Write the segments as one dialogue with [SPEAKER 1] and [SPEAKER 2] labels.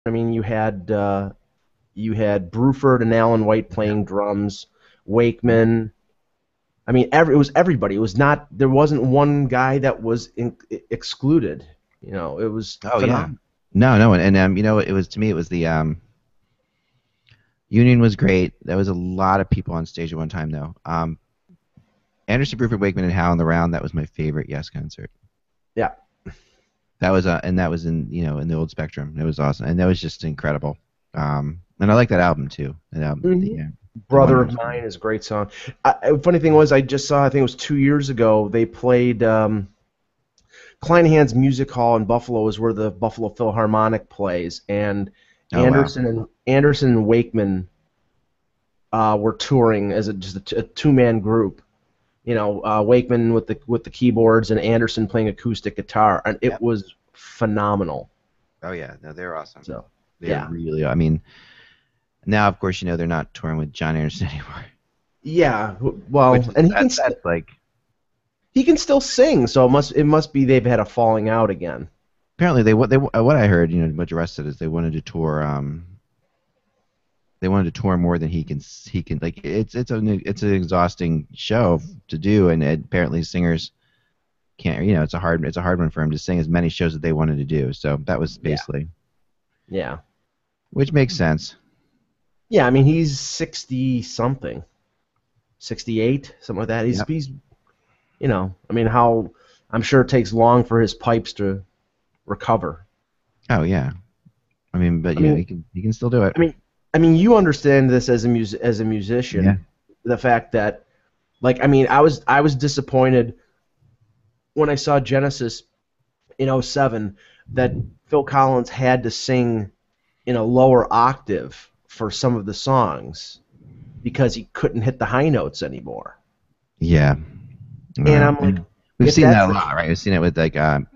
[SPEAKER 1] I mean, you had Bruford and Alan White playing drums, Wakeman. I mean, it was everybody. It was not. There wasn't one guy that was excluded. You know, it was
[SPEAKER 2] Oh yeah.
[SPEAKER 1] phenomenal.
[SPEAKER 2] No, and you know, it was to me, it was the Union was great. There was a lot of people on stage at one time though. Anderson, Bruford, Wakeman, and Howe in the Round. That was my favorite Yes concert.
[SPEAKER 1] Yeah.
[SPEAKER 2] That was and that was in in the old Spectrum. It was awesome, and that was just incredible. And I like that album too. That album,
[SPEAKER 1] Mhm.
[SPEAKER 2] the one
[SPEAKER 1] Brother
[SPEAKER 2] that
[SPEAKER 1] of
[SPEAKER 2] was
[SPEAKER 1] Mine is a great song. Funny thing was, I just saw. I think it was 2 years ago. They played Kleinhand's Music Hall in Buffalo, is where the Buffalo Philharmonic plays, and
[SPEAKER 2] oh wow,
[SPEAKER 1] Anderson and Wakeman were touring as just a two-man group. You know, Wakeman with the keyboards and Anderson playing acoustic guitar, and it
[SPEAKER 2] yep.
[SPEAKER 1] was phenomenal.
[SPEAKER 2] Oh yeah, no, they're awesome.
[SPEAKER 1] So
[SPEAKER 2] They're
[SPEAKER 1] yeah,
[SPEAKER 2] really. I mean, now of course they're not touring with John Anderson anymore,
[SPEAKER 1] yeah. Well,
[SPEAKER 2] which is
[SPEAKER 1] and
[SPEAKER 2] that's like
[SPEAKER 1] he can still sing, so it must be they've had a falling out again.
[SPEAKER 2] apparently what I heard, what Russ said is they wanted to tour. They wanted to tour more than he can like it's an exhausting show to do, and apparently singers can't. It's a hard one for him to sing as many shows that they wanted to do. So that was
[SPEAKER 1] Yeah,
[SPEAKER 2] basically,
[SPEAKER 1] yeah,
[SPEAKER 2] which makes sense.
[SPEAKER 1] yeah. I mean, he's 60 something, 68, something like that.
[SPEAKER 2] Yep.
[SPEAKER 1] He's I mean, how I'm sure it takes long for his pipes to recover.
[SPEAKER 2] Oh yeah. I mean, but
[SPEAKER 1] I mean,
[SPEAKER 2] he can still do it.
[SPEAKER 1] I mean, you understand this as a
[SPEAKER 2] Yeah.
[SPEAKER 1] musician, the fact that, like, I mean, I was disappointed when I saw Genesis in '07 that Phil Collins had to sing in a lower octave for some of the songs because he couldn't hit the high notes anymore.
[SPEAKER 2] Yeah.
[SPEAKER 1] And I'm like,
[SPEAKER 2] We've
[SPEAKER 1] if
[SPEAKER 2] seen
[SPEAKER 1] that's
[SPEAKER 2] that a
[SPEAKER 1] the
[SPEAKER 2] lot, right? We've seen it with like and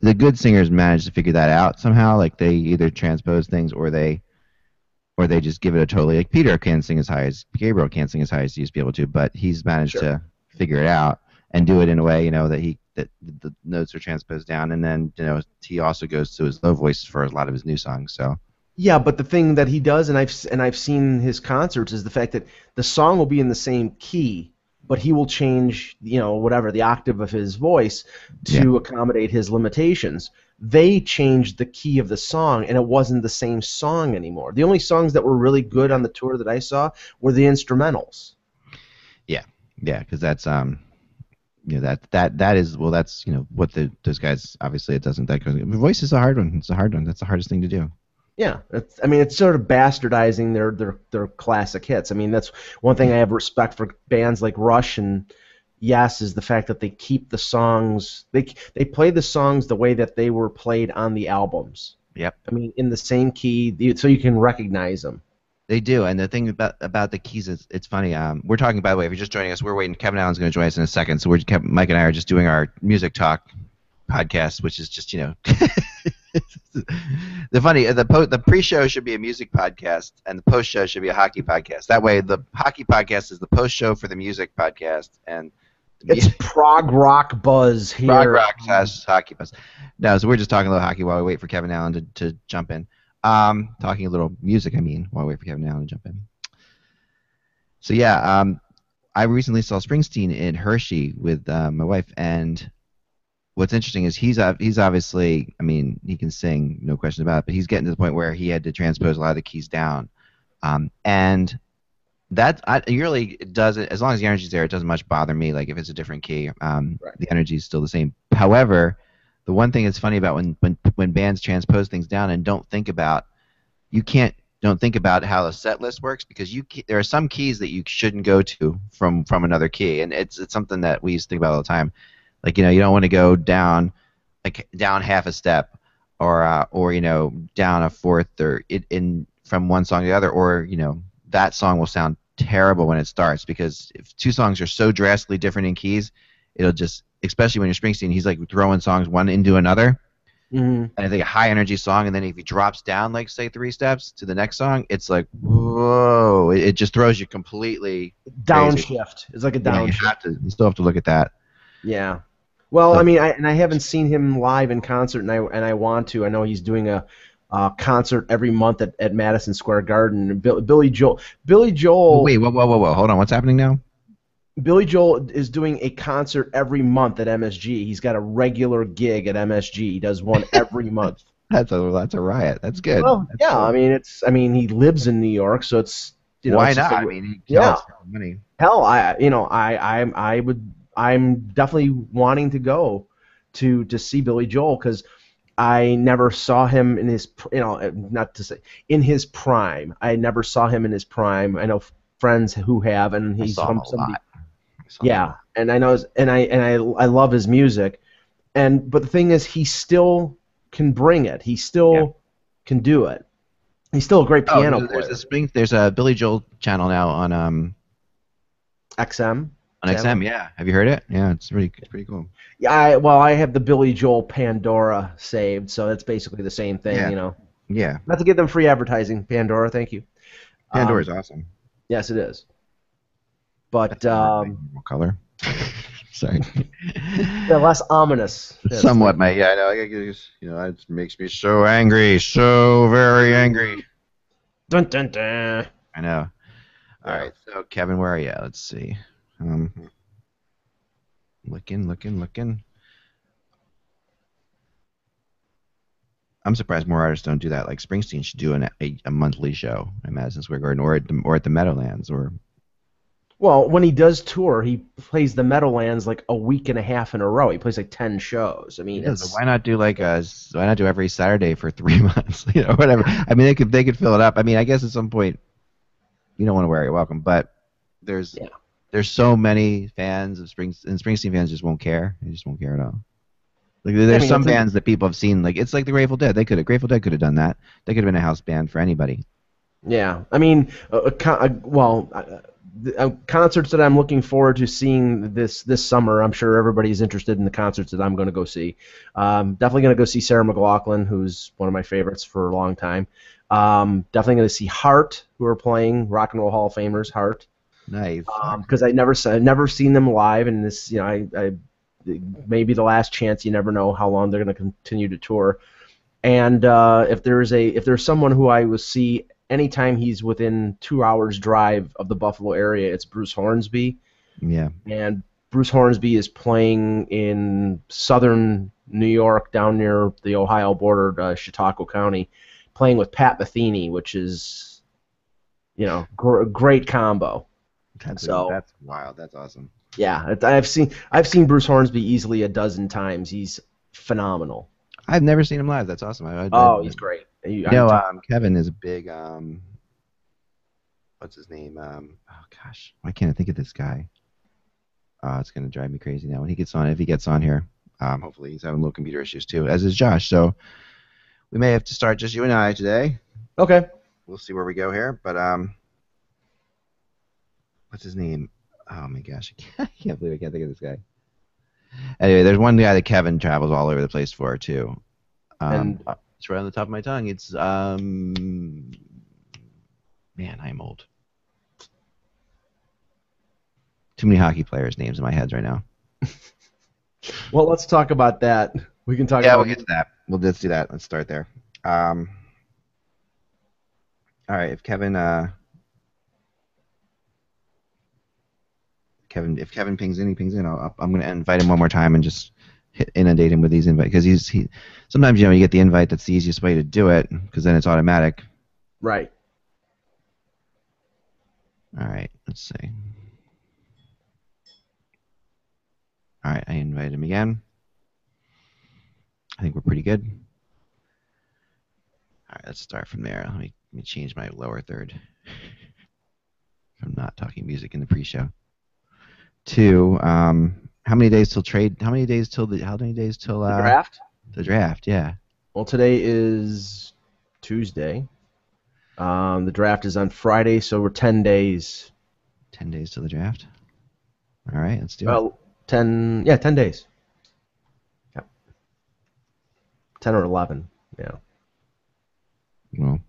[SPEAKER 2] the good singers manage to figure that out somehow. Like they either transpose things or they just give it a totally like Peter can't sing as high as Gabriel can't sing as high as he used to be able to, but he's managed
[SPEAKER 1] Sure.
[SPEAKER 2] to figure it out and do it in a way that the notes are transposed down, and then he also goes to his low voice for a lot of his new songs. So
[SPEAKER 1] Yeah, but the thing that he does, and I've seen his concerts, is the fact that the song will be in the same key, but he will change, whatever the octave of his voice
[SPEAKER 2] yeah,
[SPEAKER 1] to accommodate his limitations. They changed the key of the song, and it wasn't the same song anymore. The only songs that were really good on the tour that I saw were the instrumentals.
[SPEAKER 2] yeah, because that's that is well that's what those guys obviously it doesn't that goes. Voice is a hard one. It's a hard one. That's the hardest thing to do.
[SPEAKER 1] Yeah, I mean, it's sort of bastardizing their classic hits. I mean, that's one thing I have respect for bands like Rush and Yes is the fact that they keep the songs. They play the songs the way that they were played on the albums.
[SPEAKER 2] Yep.
[SPEAKER 1] I mean, in the same key, so you can recognize them.
[SPEAKER 2] They do, and the thing about the keys is it's funny. We're talking, by the way, if you're just joining us, we're waiting. Kevin Allen's going to join us in a second, so Mike and I are just doing our music talk podcast, which is just the pre-show should be a music podcast, and the post-show should be a hockey podcast. That way, the hockey podcast is the post-show for the music podcast, and
[SPEAKER 1] It's prog rock buzz here.
[SPEAKER 2] Prog rock has hockey buzz. No, so we're just talking a little hockey while we wait for Kevin Allen to jump in. Talking a little music, while we wait for Kevin Allen to jump in. So yeah, I recently saw Springsteen in Hershey with my wife, and what's interesting is he's obviously, he can sing, no question about it, but he's getting to the point where he had to transpose a lot of the keys down, and that it really doesn't, as long as the energy's there, it doesn't much bother me. Like if it's a different key,
[SPEAKER 1] Right.
[SPEAKER 2] the energy is still the same. However, the one thing that's funny about when bands transpose things down and don't think about how the set list works, because there are some keys that you shouldn't go to from another key, and it's something that we used to think about all the time. Like you don't want to go down half a step or down a fourth or from one song to the other, or that song will sound terrible when it starts, because if two songs are so drastically different in keys, it'll just, especially when you're Springsteen, he's like throwing songs one into another.
[SPEAKER 1] Mm-hmm.
[SPEAKER 2] And I think a high energy song, and then if he drops down like say 3 steps to the next song, it's like whoa! It just throws you completely crazy.
[SPEAKER 1] Downshift. It's like a downshift.
[SPEAKER 2] You still have to look at that.
[SPEAKER 1] Yeah. Well, I
[SPEAKER 2] So
[SPEAKER 1] mean, I haven't seen him live in concert, and I want to. I know he's doing a concert every month at Madison Square Garden. Billy
[SPEAKER 2] wait,
[SPEAKER 1] Joel,
[SPEAKER 2] whoa, hold on. What's happening now?
[SPEAKER 1] Billy Joel is doing a concert every month at MSG. He's got a regular gig at MSG. He does one every month.
[SPEAKER 2] That's a riot. That's good.
[SPEAKER 1] Well,
[SPEAKER 2] That's
[SPEAKER 1] yeah,
[SPEAKER 2] cool.
[SPEAKER 1] I mean, he lives in New York, so it's
[SPEAKER 2] Why
[SPEAKER 1] it's just
[SPEAKER 2] not?
[SPEAKER 1] a
[SPEAKER 2] I mean, you tell
[SPEAKER 1] yeah.
[SPEAKER 2] it's money.
[SPEAKER 1] Hell, I'm definitely wanting to go to see Billy Joel because I never saw him in his, not to say in his prime. I never saw him in his prime. I know friends who have, and
[SPEAKER 2] I
[SPEAKER 1] he's
[SPEAKER 2] saw him
[SPEAKER 1] from
[SPEAKER 2] a
[SPEAKER 1] somebody.
[SPEAKER 2] lot. I saw him a
[SPEAKER 1] Yeah,
[SPEAKER 2] lot.
[SPEAKER 1] and I know, I love his music, but the thing is, he still can bring it. He
[SPEAKER 2] Yeah.
[SPEAKER 1] still can do it. He's still a great
[SPEAKER 2] Oh,
[SPEAKER 1] piano
[SPEAKER 2] there's
[SPEAKER 1] player.
[SPEAKER 2] there's a Billy Joel channel now
[SPEAKER 1] XM
[SPEAKER 2] on
[SPEAKER 1] channel.
[SPEAKER 2] XM. Yeah, have you heard it? Yeah, it's pretty cool.
[SPEAKER 1] Yeah, I have the Billy Joel Pandora saved, so that's basically the same thing,
[SPEAKER 2] Yeah, yeah.
[SPEAKER 1] Not to give them free advertising, Pandora, thank you.
[SPEAKER 2] Pandora's
[SPEAKER 1] Um,
[SPEAKER 2] awesome.
[SPEAKER 1] yes, it is. But
[SPEAKER 2] That's my normal color. Sorry.
[SPEAKER 1] yeah, less ominous. Yes,
[SPEAKER 2] Somewhat,
[SPEAKER 1] thank you.
[SPEAKER 2] mate. Yeah, I know. It makes me so angry, so very angry.
[SPEAKER 1] Dun, dun, dun.
[SPEAKER 2] I know. All
[SPEAKER 1] Yeah.
[SPEAKER 2] right, so Kevin, where are you? Let's see. Um, looking. I'm surprised more artists don't do that. Like Springsteen should do a monthly show at Madison Square Garden or at the Meadowlands or
[SPEAKER 1] Well, when he does tour, he plays the Meadowlands like a week and a half in a row. He plays like 10 shows. I
[SPEAKER 2] he
[SPEAKER 1] mean,
[SPEAKER 2] does. But
[SPEAKER 1] it's
[SPEAKER 2] why not do why not do every Saturday for 3 months? Whatever. I mean, they could fill it up. I mean, I guess at some point you don't want to wear it welcome, but there's
[SPEAKER 1] yeah.
[SPEAKER 2] there's so many fans of Springsteen fans just won't care. They just won't care at all. Like
[SPEAKER 1] I
[SPEAKER 2] there's
[SPEAKER 1] mean,
[SPEAKER 2] some bands that people have seen. Like it's like the Grateful Dead could have done that. They could have been a house band for anybody.
[SPEAKER 1] yeah. I mean, concerts that I'm looking forward to seeing this summer. I'm sure everybody's interested in the concerts that I'm going to go see. Definitely going to go see Sarah McLachlan, who's one of my favorites for a long time. Definitely going to see Heart, who are playing Rock and Roll Hall of Famers. Heart,
[SPEAKER 2] Nice.
[SPEAKER 1] because I never seen them live, and this, I maybe the last chance. You never know how long they're going to continue to tour. And if there's someone who I will see anytime he's within 2 hours drive of the Buffalo area, it's Bruce Hornsby.
[SPEAKER 2] Yeah.
[SPEAKER 1] And Bruce Hornsby is playing in southern New York, down near the Ohio border, Chautauqua County, playing with Pat Metheny, which is great combo. So
[SPEAKER 2] That's wild. That's awesome.
[SPEAKER 1] yeah, I've seen Bruce Hornsby easily a dozen times. He's phenomenal.
[SPEAKER 2] I've never seen him live. That's awesome.
[SPEAKER 1] Oh, he's great.
[SPEAKER 2] Kevin is a big what's his name? Oh gosh, why can't I think of this guy? It's gonna drive me crazy now. When he gets on, if he gets on here, hopefully he's having little computer issues too, as is Josh. So we may have to start just you and I today.
[SPEAKER 1] Okay.
[SPEAKER 2] We'll see where we go here. But what's his name? Oh my gosh, I can't believe I can't think of this guy. Anyway, there's one guy that Kevin travels all over the place for too.
[SPEAKER 1] And
[SPEAKER 2] It's right on the top of my tongue. It's man, I'm old. Too many hockey players' names in my head right now.
[SPEAKER 1] well, let's talk about that. We can talk
[SPEAKER 2] Yeah,
[SPEAKER 1] about
[SPEAKER 2] we'll get to that. Let's do that. Let's start there. All right, if Kevin pings in, he pings in. I'm going to invite him one more time and just inundate him with these invites because sometimes you get the invite. That's the easiest way to do it because then it's automatic.
[SPEAKER 1] right.
[SPEAKER 2] All right, let's see. All right, I invite him again. I think we're pretty good. All right, let's start from there. Let me change my lower third from not talking music in the pre-show to how many days till trade? How many days till
[SPEAKER 1] The draft?
[SPEAKER 2] the draft? Yeah.
[SPEAKER 1] Well, today is Tuesday. The draft is on Friday, so we're 10 days.
[SPEAKER 2] 10 days till the draft. All right, let's do it.
[SPEAKER 1] Well, 10 days. Yeah. 10 or 11. Yeah.
[SPEAKER 2] Well,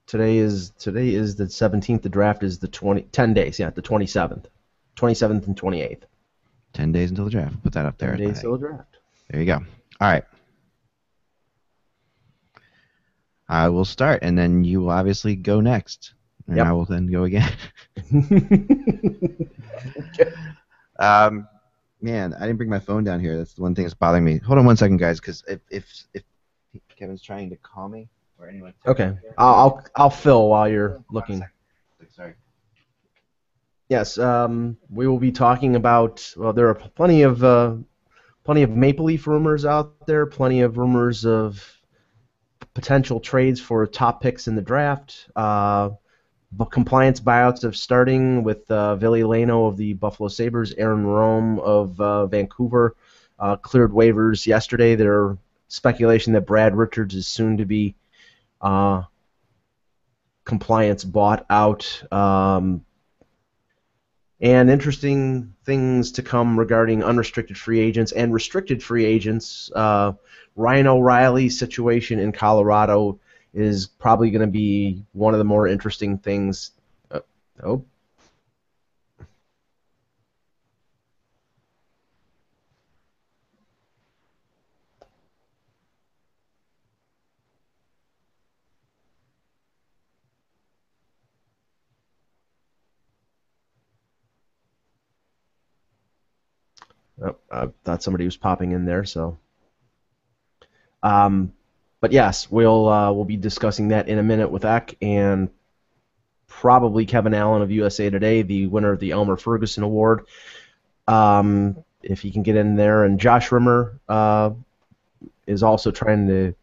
[SPEAKER 1] Today is the 17th. The draft is the 10 days. Yeah, the 27th. 27th and 28th.
[SPEAKER 2] 10 days until the draft. Put that up there.
[SPEAKER 1] 10 days till the draft.
[SPEAKER 2] There you go. All right. I will start, and then you will obviously go next, and I will then go again. Man, I didn't bring my phone down here. That's the one thing that's bothering me. Hold on one second, guys, because if Kevin's trying to call me or anyone.
[SPEAKER 1] Okay, I'll fill while you're looking.
[SPEAKER 2] Sorry.
[SPEAKER 1] Yes, we will be talking about. Well, there are plenty of Maple Leaf rumors out there. Plenty of rumors of potential trades for top picks in the draft. Compliance buyouts of starting with Ville Leno of the Buffalo Sabres, Aaron Rome of Vancouver, cleared waivers yesterday. There's speculation that Brad Richards is soon to be compliance bought out. And interesting things to come regarding unrestricted free agents and restricted free agents. Ryan O'Reilly's situation in Colorado is probably going to be one of the more interesting things. I thought somebody was popping in there, so. But yes, we'll be discussing that in a minute with Eck and probably Kevin Allen of USA Today, the winner of the Elmer Ferguson Award, if he can get in there. And Josh Rimmer is also trying to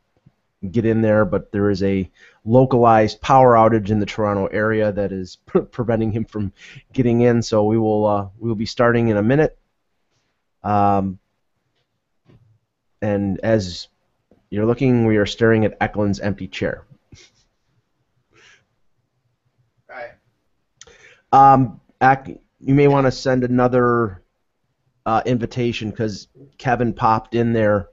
[SPEAKER 1] get in there, but there is a localized power outage in the Toronto area that is preventing him from getting in. So we will be starting in a minute. And as you're looking, we are staring at Eklund's empty chair. Eck, you may want to send another invitation because Kevin popped in there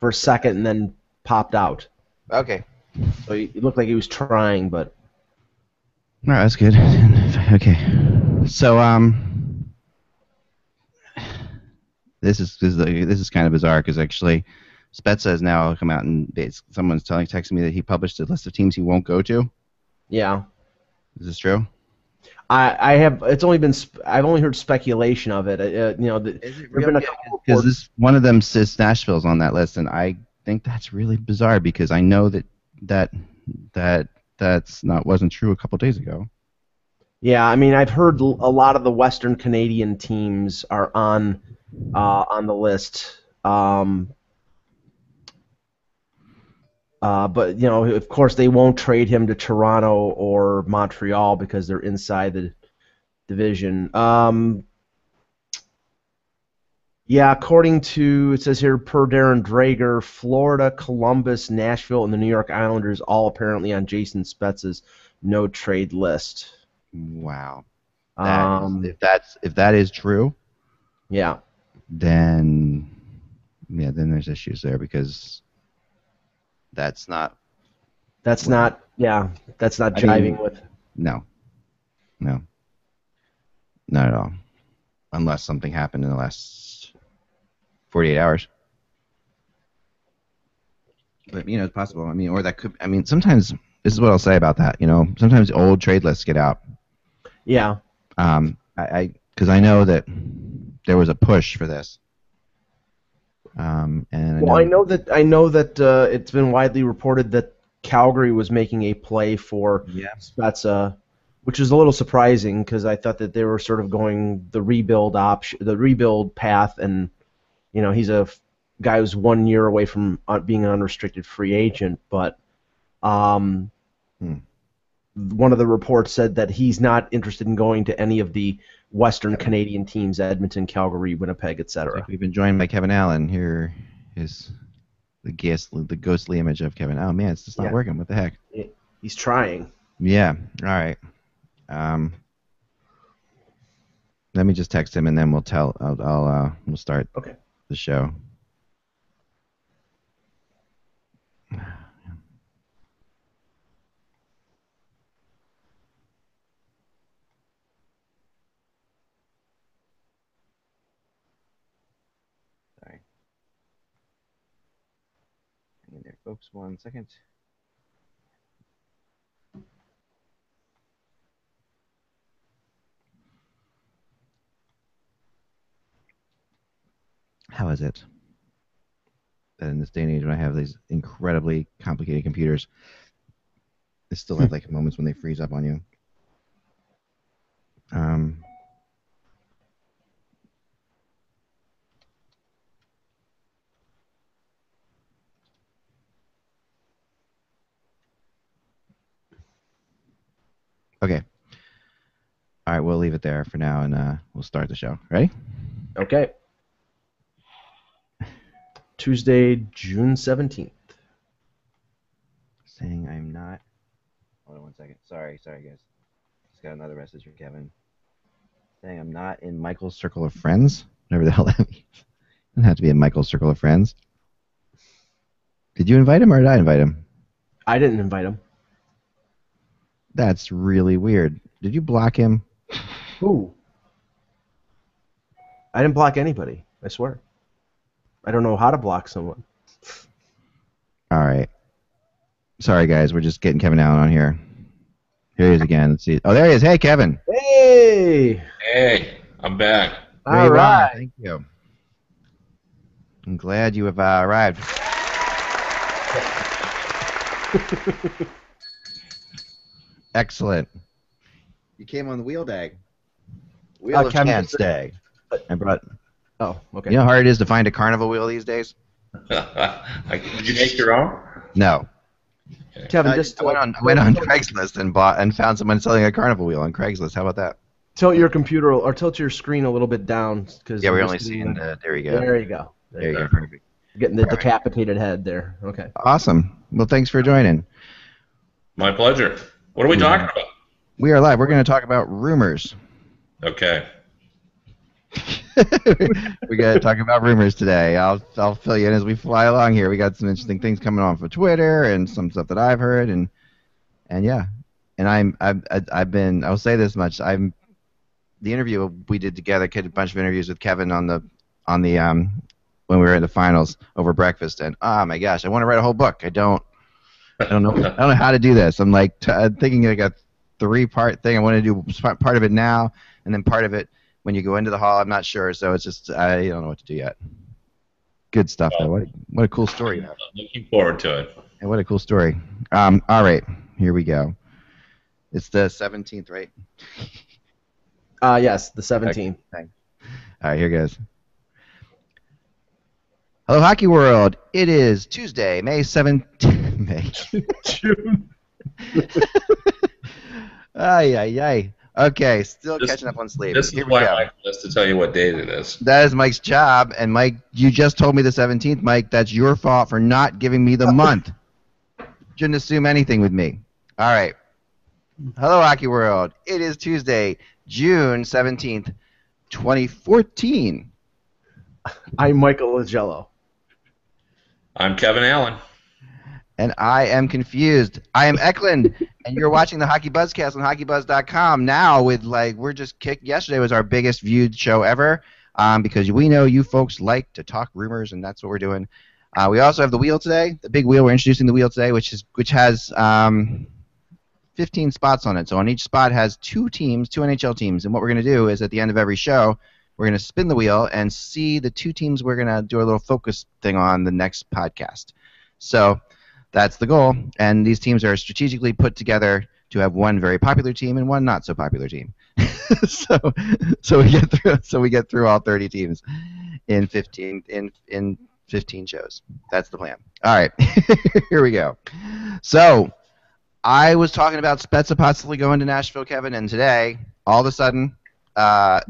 [SPEAKER 1] for a second and then popped out.
[SPEAKER 2] Okay.
[SPEAKER 1] So it looked like he was trying, but.
[SPEAKER 2] All right, that's good. Okay. So this is kind of bizarre because actually, Spezza has now come out and someone's texting me that he published a list of teams he won't go to.
[SPEAKER 1] Yeah.
[SPEAKER 2] Is this true?
[SPEAKER 1] I have. It's only been. I've only heard speculation of it. Is it real?
[SPEAKER 2] Because one of them says Nashville's on that list, and I think that's really bizarre because I know that's wasn't true a couple days ago.
[SPEAKER 1] Yeah, I mean, I've heard a lot of the Western Canadian teams are on the list. But of course, they won't trade him to Toronto or Montreal because they're inside the division. Yeah, according to, it says here, per Darren Drager, Florida, Columbus, Nashville, and the New York Islanders all apparently on Jason Spezza's no trade list.
[SPEAKER 2] Wow. If that is true,
[SPEAKER 1] yeah,
[SPEAKER 2] then there's issues there because that's not
[SPEAKER 1] jiving with.
[SPEAKER 2] No, not at all, unless something happened in the last 48 hours. But it's possible. I mean, or that could. I mean, sometimes this is what I'll say about that. Sometimes old trade lists get out.
[SPEAKER 1] Yeah.
[SPEAKER 2] Because I know that there was a push for this. And
[SPEAKER 1] I know that it's been widely reported that Calgary was making a play for Spezza, which is a little surprising because I thought that they were sort of going the rebuild path, and he's a guy who's 1 year away from being an unrestricted free agent, but one of the reports said that he's not interested in going to any of the Western Canadian teams, Edmonton, Calgary, Winnipeg, etc.
[SPEAKER 2] We've been joined by Kevin Allen. Here is the ghostly image of Kevin. Oh man, it's just not working. What the heck?
[SPEAKER 1] He's trying.
[SPEAKER 2] Yeah. All right. Let me just text him and then we'll start the show. folks. 1 second. How is it that in this day and age when I have these incredibly complicated computers, they still have like moments when they freeze up on you? Okay. All right, we'll leave it there for now, and we'll start the show. Ready?
[SPEAKER 1] Okay. Tuesday, June 17th.
[SPEAKER 2] Saying I'm not. Hold on 1 second. Sorry, guys. Just got another message from Kevin. Saying I'm not in Michael's circle of friends. Whatever the hell that means. Doesn't have to be in Michael's circle of friends. Did you invite him or did I invite him?
[SPEAKER 1] I didn't invite him.
[SPEAKER 2] That's really weird. Did you block him?
[SPEAKER 1] Who? I didn't block anybody. I swear. I don't know how to block someone.
[SPEAKER 2] All right. Sorry, guys. We're just getting Kevin Allen on here. Here he is again. Let's see. Oh, there he is. Hey, Kevin.
[SPEAKER 1] Hey.
[SPEAKER 3] Hey, I'm back.
[SPEAKER 1] All right.
[SPEAKER 2] Thank you. I'm glad you have arrived. Excellent. You came on the wheel day. Wheel of
[SPEAKER 1] Kevin,
[SPEAKER 2] Chance Day. I brought.
[SPEAKER 1] Oh, okay.
[SPEAKER 2] You know how hard it is to find a carnival wheel these days?
[SPEAKER 3] Did you make your own?
[SPEAKER 2] No.
[SPEAKER 1] Kevin,
[SPEAKER 2] I
[SPEAKER 1] just
[SPEAKER 2] went on Craigslist and found someone selling a carnival wheel on Craigslist. How about that?
[SPEAKER 1] tilt your computer or tilt your screen a little bit down.
[SPEAKER 2] Yeah, we're only seeing the. There you go.
[SPEAKER 1] There you go.
[SPEAKER 2] There you go. Perfect.
[SPEAKER 1] Getting the decapitated head there. Okay.
[SPEAKER 2] Awesome. Well, thanks for joining.
[SPEAKER 3] My pleasure. What are we talking about?
[SPEAKER 2] We are live. We're going to talk about rumors.
[SPEAKER 3] Okay.
[SPEAKER 2] We got to talk about rumors today. I'll fill you in as we fly along here. We got some interesting things coming on from Twitter and some stuff that I've heard and yeah. And I'll say this much. The interview we did together, a bunch of interviews with Kevin on the when we were in the finals over breakfast, and oh my gosh, I want to write a whole book. I don't know how to do this. I'm like thinking like a 3-part thing. I want to do part of it now, and then part of it when you go into the hall. I'm not sure, so it's just I don't know what to do yet. Good stuff though. What a cool story.
[SPEAKER 3] Looking forward to it.
[SPEAKER 2] And what a cool story. All right, here we go. It's the 17th, right?
[SPEAKER 1] Yes, the 17th.
[SPEAKER 2] All right, here goes. Hello, Hockey World. It is Tuesday, May 17th. May.
[SPEAKER 1] June.
[SPEAKER 2] Ay. Okay, still catching up on sleep.
[SPEAKER 3] This is why Mike has to tell you what date it is.
[SPEAKER 2] That is Mike's job, and Mike, you just told me the 17th, Mike. That's your fault for not giving me the month. Shouldn't assume anything with me. All right. Hello, Hockey World. It is Tuesday, June 17th, 2014.
[SPEAKER 1] I'm Michael Lagello.
[SPEAKER 3] I'm Kevin Allen.
[SPEAKER 2] And I am confused. I am Eklund, and you're watching the Hockey Buzzcast on HockeyBuzz.com now. We're just kicked. Yesterday was our biggest viewed show ever because we know you folks like to talk rumors, and that's what we're doing. We also have the wheel today, the big wheel. We're introducing the wheel today, which has 15 spots on it. So on each spot has 2 teams, 2 NHL teams. And what we're going to do is at the end of every show, we're going to spin the wheel and see the 2 teams we're going to do a little focus thing on the next podcast. So that's the goal. And these teams are strategically put together to have one very popular team and one not so popular team. so we get through all 30 teams in 15 shows. That's the plan. All right, here we go. So I was talking about Spezza possibly going to Nashville, Kevin, and today, all of a sudden,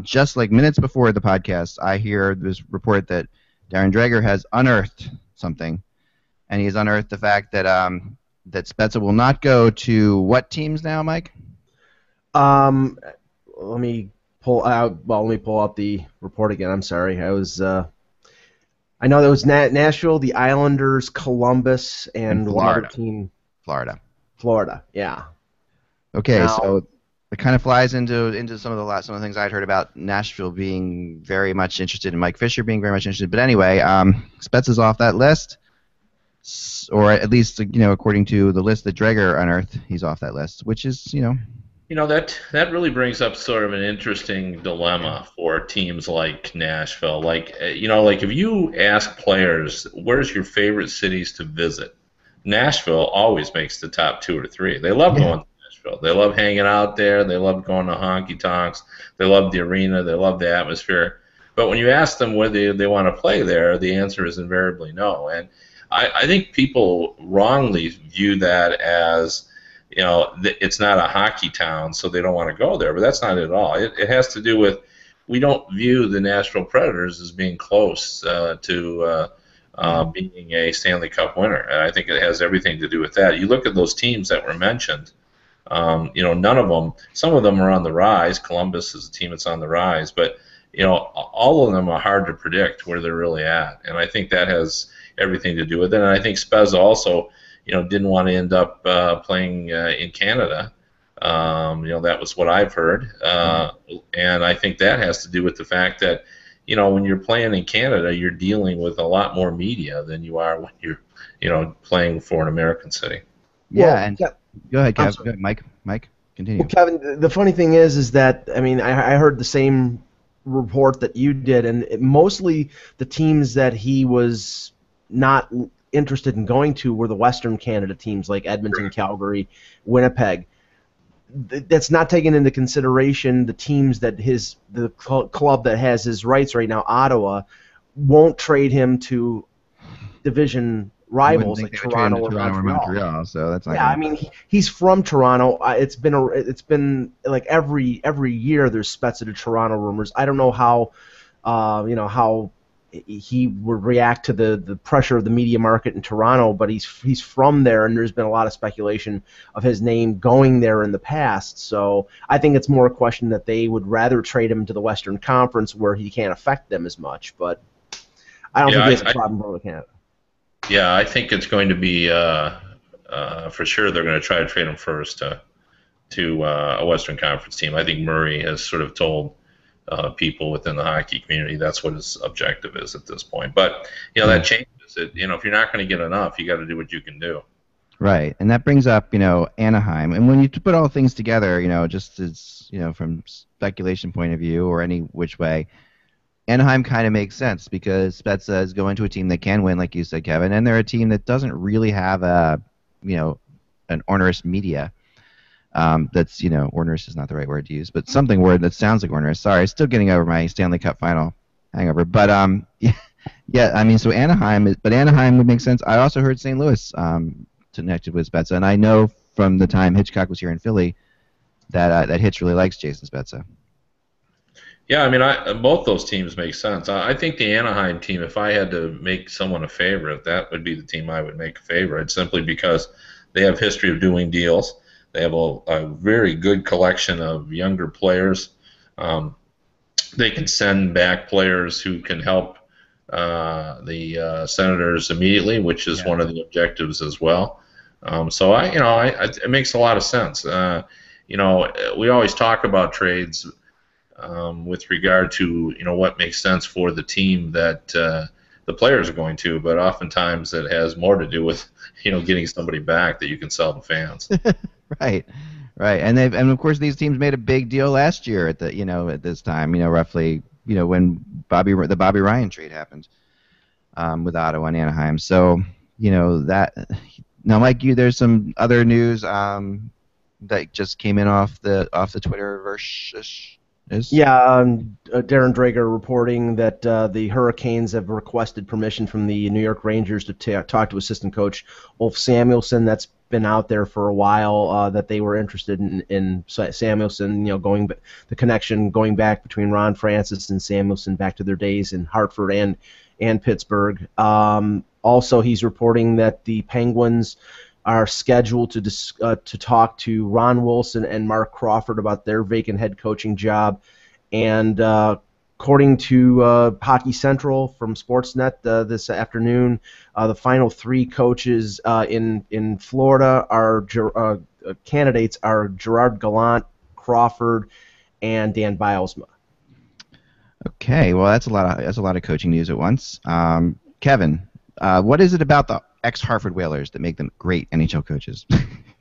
[SPEAKER 2] just like minutes before the podcast, I hear this report that Darren Dreger has unearthed something, and he's unearthed the fact that that Spezza will not go to what teams now, Mike?
[SPEAKER 1] Let me pull out. Well, let me pull out the report again. I'm sorry. I know there was Nashville, the Islanders, Columbus, and one other team. Florida, yeah.
[SPEAKER 2] Okay,
[SPEAKER 1] now,
[SPEAKER 2] so it kind of flies into some of the things I'd heard about Nashville being very much interested in Mike Fisher being very much interested. But anyway, Spezza's off that list. or at least according to the list that Drager unearthed, he's off that list, which is
[SPEAKER 3] That really brings up sort of an interesting dilemma for teams like Nashville. Like like if you ask players, "Where's your favorite cities to visit?" Nashville always makes the top 2 or 3. They love going to Nashville. They love hanging out there. They love going to honky tonks. They love the arena. They love the atmosphere. But when you ask them whether they want to play there, the answer is invariably no. And I think people wrongly view that as it's not a hockey town, so they don't want to go there. But that's not it at all. It has to do with we don't view the Nashville Predators as being close to being a Stanley Cup winner. And I think it has everything to do with that. You look at those teams that were mentioned, none of them, some of them are on the rise. Columbus is a team that's on the rise, but all of them are hard to predict where they're really at. And I think that has everything to do with it. And I think Spezza also didn't want to end up playing in Canada. That was what I've heard. And I think that has to do with the fact that, when you're playing in Canada, you're dealing with a lot more media than you are when you're, playing for an American city.
[SPEAKER 2] Yeah,
[SPEAKER 1] Well,
[SPEAKER 2] and
[SPEAKER 1] yeah,
[SPEAKER 2] go ahead,
[SPEAKER 1] I'm
[SPEAKER 2] Kev.
[SPEAKER 1] sorry.
[SPEAKER 2] Go ahead, Mike, continue.
[SPEAKER 1] Well, Kevin, the funny thing is that I heard the same report that you did, and mostly the teams that he was not interested in going to were the Western Canada teams like Edmonton, Calgary, Winnipeg. That's not taking into consideration the teams that the club that has his rights right now, Ottawa, won't trade him to division rivals like Toronto or Montreal.
[SPEAKER 2] So that's not.
[SPEAKER 1] Yeah, I mean he's from Toronto. It's been like every year there's Spezza to Toronto rumors. I don't know how how he would react to the pressure of the media market in Toronto, but he's from there, and there's been a lot of speculation of his name going there in the past. So I think it's more a question that they would rather trade him to the Western Conference where he can't affect them as much. But I don't think he has a problem going to Canada.
[SPEAKER 3] Yeah, I think it's going to be for sure. They're going to try to trade him first to a Western Conference team. I think Murray has sort of told people within the hockey community that's what his objective is at this point. But that changes. If you're not going to get enough, you got to do what you can do.
[SPEAKER 2] Right, and that brings up Anaheim. And when you put all things together, just as from speculation point of view or any which way, Anaheim kind of makes sense because Spezza is going to a team that can win, like you said, Kevin, and they're a team that doesn't really have an onerous media. That's onerous is not the right word to use, but something word that sounds like onerous. Sorry, still getting over my Stanley Cup final hangover. But yeah, I mean, so Anaheim would make sense. I also heard St. Louis connected with Spezza, and I know from the time Hitchcock was here in Philly that Hitch really likes Jason Spezza.
[SPEAKER 3] Yeah, I mean, both those teams make sense. I think the Anaheim team, if I had to make someone a favorite, that would be the team I would make a favorite, simply because they have history of doing deals. They have a very good collection of younger players. They can send back players who can help the Senators immediately, which is one of the objectives as well. So it makes a lot of sense. We always talk about trades with regard to what makes sense for the team that the players are going to, but oftentimes it has more to do with getting somebody back that you can sell to fans.
[SPEAKER 2] Right, and of course these teams made a big deal last year at this time, roughly when the Bobby Ryan trade happened with Ottawa and Anaheim. So that now, Mike, there's some other news that just came in off the Twitterverse.
[SPEAKER 1] Yeah, Darren Drager reporting that the Hurricanes have requested permission from the New York Rangers to talk to assistant coach Ulf Samuelsson. That's been out there for a while, that they were interested in Samuelsson, the connection going back between Ron Francis and Samuelsson back to their days in Hartford and Pittsburgh. Also, he's reporting that the Penguins are scheduled to talk to Ron Wilson and Mark Crawford about their vacant head coaching job. And according to Hockey Central from Sportsnet this afternoon, the final 3 coaches in Florida are candidates are Gerard Gallant, Crawford, and Dan Bylsma.
[SPEAKER 2] Okay, well that's a lot of coaching news at once. Kevin, what is it about the ex-Hartford Whalers that make them great NHL coaches.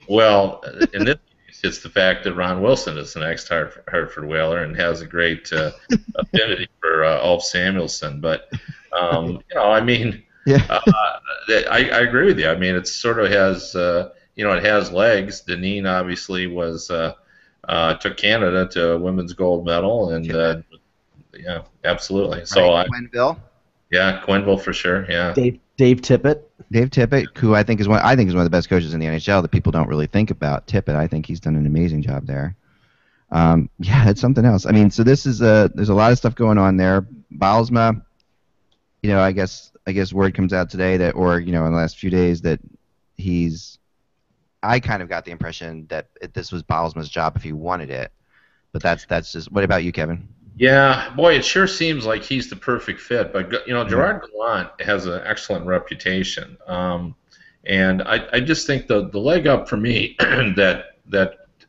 [SPEAKER 3] Well, in this case, it's the fact that Ron Wilson is an ex-Hartford Whaler and has a great affinity for Ulf Samuelsson. But I mean,
[SPEAKER 2] Yeah.
[SPEAKER 3] I agree with you. I mean, it sort of has, it has legs. Deneen obviously took Canada to a women's gold medal, and yeah, absolutely. So
[SPEAKER 2] Right. Quenneville.
[SPEAKER 3] Yeah, Quenneville for sure. Yeah.
[SPEAKER 1] Dave Tippett.
[SPEAKER 2] Dave Tippett, who I think is one of the best coaches in the NHL that people don't really think about. Tippett, I think he's done an amazing job there. Yeah, it's something else. I mean, so there's a lot of stuff going on there. Bylsma, I guess word comes out today that, or in the last few days that I kind of got the impression that this was Bylsma's job if he wanted it. But that's just. What about you, Kevin?
[SPEAKER 3] Yeah, boy, it sure seems like he's the perfect fit. But Gerard Gallant has an excellent reputation, and I just think the leg up for me that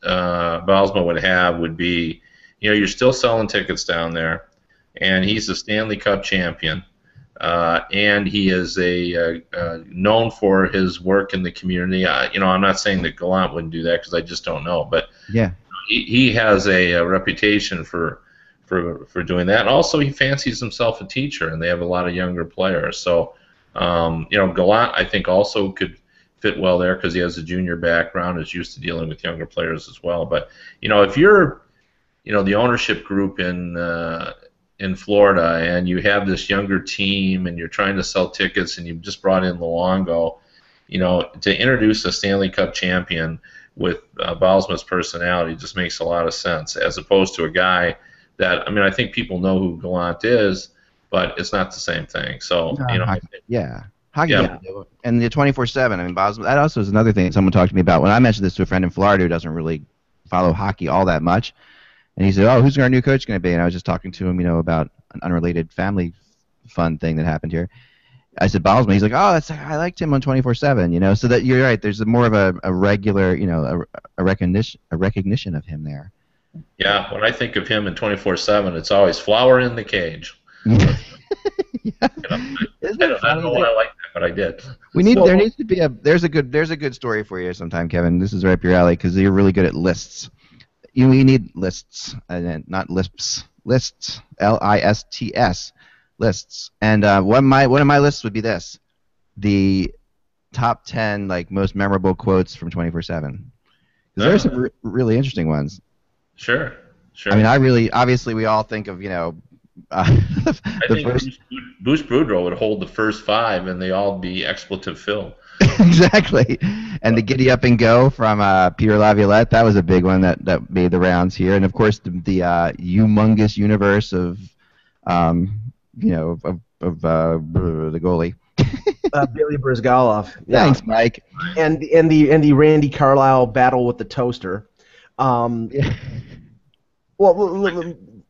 [SPEAKER 3] Bylsma would have would be, you're still selling tickets down there, and he's a Stanley Cup champion, and he is known for his work in the community. I'm not saying that Gallant wouldn't do that because I just don't know, but
[SPEAKER 2] yeah,
[SPEAKER 3] he has a reputation for doing that. And also, he fancies himself a teacher, and they have a lot of younger players. So, Gallant, I think, also could fit well there because he has a junior background, is used to dealing with younger players as well. But, if you're, the ownership group in Florida, and you have this younger team, and you're trying to sell tickets, and you've just brought in Luongo, to introduce a Stanley Cup champion with Bylsma's personality just makes a lot of sense, as opposed to a guy that, I think people know who Gallant is, but it's not the same thing. So,
[SPEAKER 2] Hockey. And the 24/7. Bylsma, that also is another thing someone talked to me about when I mentioned this to a friend in Florida who doesn't really follow hockey all that much. And he said, "Oh, who's our new coach going to be?" And I was just talking to him, about an unrelated family fun thing that happened here. I said Bylsma. He's like, "Oh, I liked him on 24/7." So that you're right. There's more of a regular, a recognition of him there.
[SPEAKER 3] Yeah, when I think of him in 24/7, it's always flower in the cage.
[SPEAKER 2] Yeah.
[SPEAKER 3] I don't know why I like that, but I did.
[SPEAKER 2] There needs to be there's a good story for you sometime, Kevin. This is right up your alley because you're really good at lists. We need lists, and not lisps. Lists, Lists, lists. And one of my lists would be this: the top 10 most memorable quotes from 24/7. Because there's some really interesting ones.
[SPEAKER 3] Sure.
[SPEAKER 2] Obviously we all think of,
[SPEAKER 3] I think Bruce Boudreau would hold the first 5, and they all be expletive filled.
[SPEAKER 2] Exactly. And the giddy up and go from Peter Laviolette, that was a big one that made the rounds here. And of course the humongous universe of the goalie.
[SPEAKER 1] Billy Brizgalov.
[SPEAKER 2] Yeah. Thanks, Mike.
[SPEAKER 1] And the Randy Carlisle battle with the toaster. Well,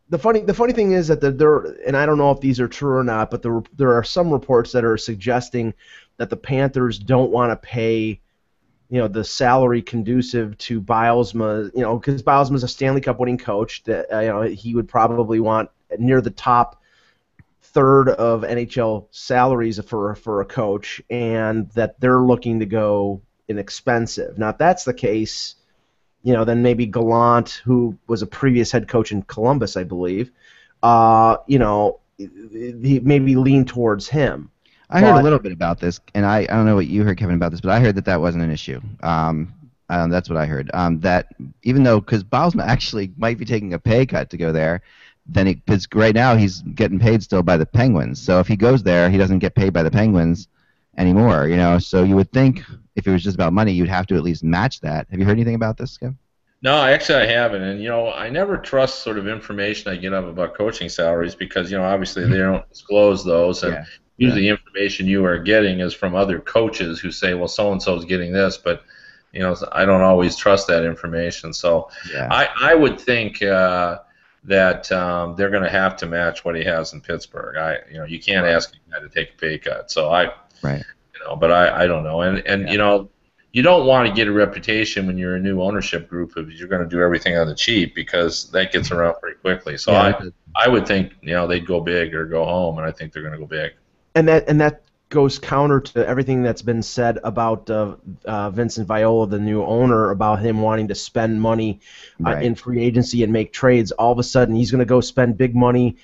[SPEAKER 1] the funny thing is that there, and I don't know if these are true or not, but there are some reports that are suggesting that the Panthers don't want to pay, the salary conducive to Bylsma, because Bylsma's a Stanley Cup winning coach. That he would probably want near the top third of NHL salaries for a coach, and that they're looking to go inexpensive. Now, if that's the case, then maybe Gallant, who was a previous head coach in Columbus, I believe, he maybe lean towards him.
[SPEAKER 2] I heard a little bit about this, and I don't know what you heard, Kevin, about this, but I heard that wasn't an issue. That's what I heard. That even though, because Bylsma actually might be taking a pay cut to go there, because right now he's getting paid still by the Penguins. So if he goes there, he doesn't get paid by the Penguins anymore. So you would think if it was just about money, you'd have to at least match that. Have you heard anything about this, Kevin?
[SPEAKER 3] No, actually I haven't. And, I never trust sort of information I get up about coaching salaries because, obviously they don't disclose those. And usually the information you are getting is from other coaches who say, well, so-and-so is getting this. But, I don't always trust that information. So I would think that they're going to have to match what he has in Pittsburgh. You can't ask a guy to take a pay cut. So but I don't know. And you don't want to get a reputation when you're a new ownership group if you're going to do everything on the cheap because that gets around pretty quickly. So I would think they'd go big or go home, and I think they're going to go big.
[SPEAKER 1] And that goes counter to everything that's been said about Vincent Viola, the new owner, about him wanting to spend money
[SPEAKER 2] Right.
[SPEAKER 1] in free agency and make trades. All of a sudden, he's going to go spend big money,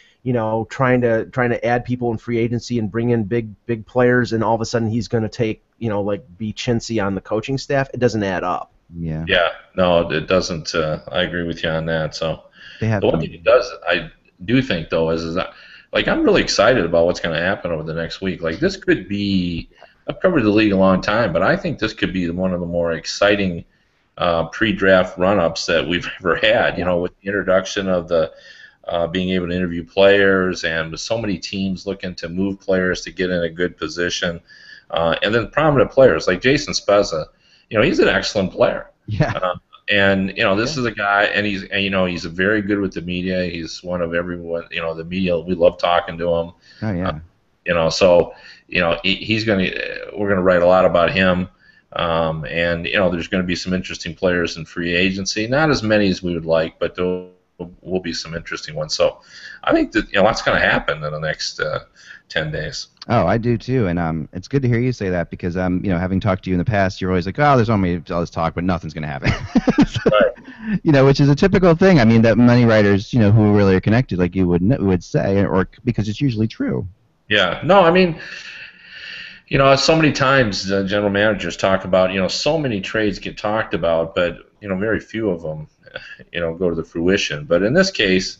[SPEAKER 1] trying to add people in free agency and bring in big players, and all of a sudden he's going to take, be chintzy on the coaching staff. It doesn't add up.
[SPEAKER 2] Yeah.
[SPEAKER 3] Yeah, no, it doesn't. I agree with you on that. So
[SPEAKER 2] They have
[SPEAKER 3] the one thing it does, I do think though, is that, like, I'm really excited about what's going to happen over the next week. Like, this could be. I've covered the league a long time, but I think this could be one of the more exciting pre-draft run-ups that we've ever had. With the introduction of the being able to interview players, and with so many teams looking to move players to get in a good position, and then prominent players like Jason Spezza. He's an excellent player.
[SPEAKER 2] Yeah.
[SPEAKER 3] And this is a guy, and he's very good with the media. He's one of everyone. The media, we love talking to him.
[SPEAKER 2] Oh yeah.
[SPEAKER 3] So he's we're gonna write a lot about him. And there's going to be some interesting players in free agency. Not as many as we would like, but there will be some interesting ones. So I think that lots going to happen in the next 10 days.
[SPEAKER 2] Oh, I do too, and it's good to hear you say that because having talked to you in the past, you're always like, oh, there's only all this talk, but nothing's going to happen. So,
[SPEAKER 3] Right.
[SPEAKER 2] Which is a typical thing. I mean, that many writers, who really are connected, like you would say, or because it's usually true.
[SPEAKER 3] Yeah. No, I mean, so many times general managers talk about, so many trades get talked about, but very few of them, go to the fruition. But in this case,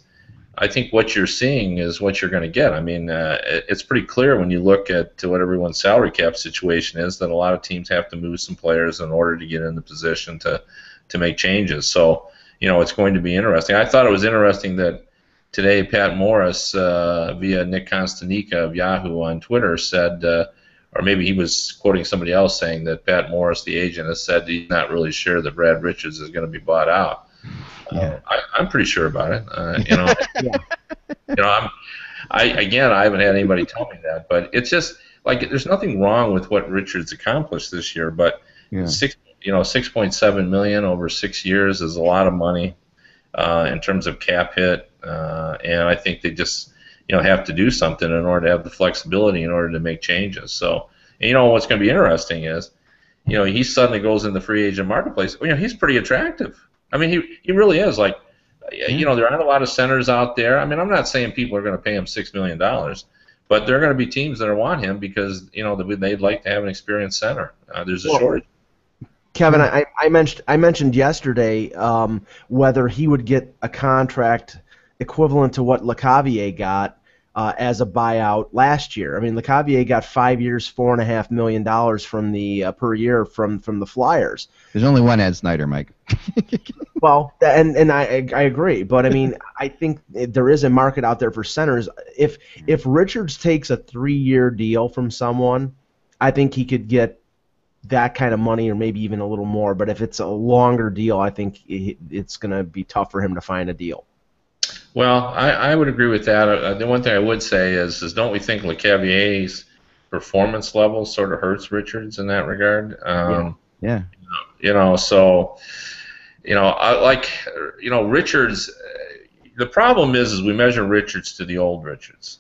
[SPEAKER 3] I think what you're seeing is what you're going to get. I mean, it's pretty clear when you look at what everyone's salary cap situation is that a lot of teams have to move some players in order to get in the position to make changes. So, it's going to be interesting. I thought it was interesting that today Pat Morris, via Nick Constanica of Yahoo on Twitter, said, or maybe he was quoting somebody else saying that Pat Morris, the agent, has said he's not really sure that Brad Richards is going to be bought out.
[SPEAKER 2] Yeah.
[SPEAKER 3] I'm pretty sure about it. Yeah. I haven't had anybody tell me that, but it's just like there's nothing wrong with what Richards accomplished this year, but
[SPEAKER 2] Yeah.
[SPEAKER 3] $6.7 million over 6 years is a lot of money in terms of cap hit, and I think they just have to do something in order to have the flexibility in order to make changes. So, what's going to be interesting is, he suddenly goes in the free agent marketplace. He's pretty attractive. I mean, he really is. Like, there aren't a lot of centers out there. I mean, I'm not saying people are going to pay him $6 million, but there are going to be teams that want him because they'd like to have an experienced center. There's a shortage.
[SPEAKER 1] Kevin, I mentioned yesterday whether he would get a contract equivalent to what LeCavier got as a buyout last year. I mean, LeCavier got 5 years, $4.5 million from the per year from the Flyers.
[SPEAKER 2] There's only one Ed Snyder, Mike.
[SPEAKER 1] Well, and I agree, but I mean, I think there is a market out there for centers. If Richards takes a 3-year deal from someone, I think he could get that kind of money or maybe even a little more. But if it's a longer deal, I think it's going to be tough for him to find a deal.
[SPEAKER 3] Well, I would agree with that. The one thing I would say is don't we think LeCavier's performance level sort of hurts Richards in that regard?
[SPEAKER 2] Yeah.
[SPEAKER 3] So, Richards. The problem is we measure Richards to the old Richards,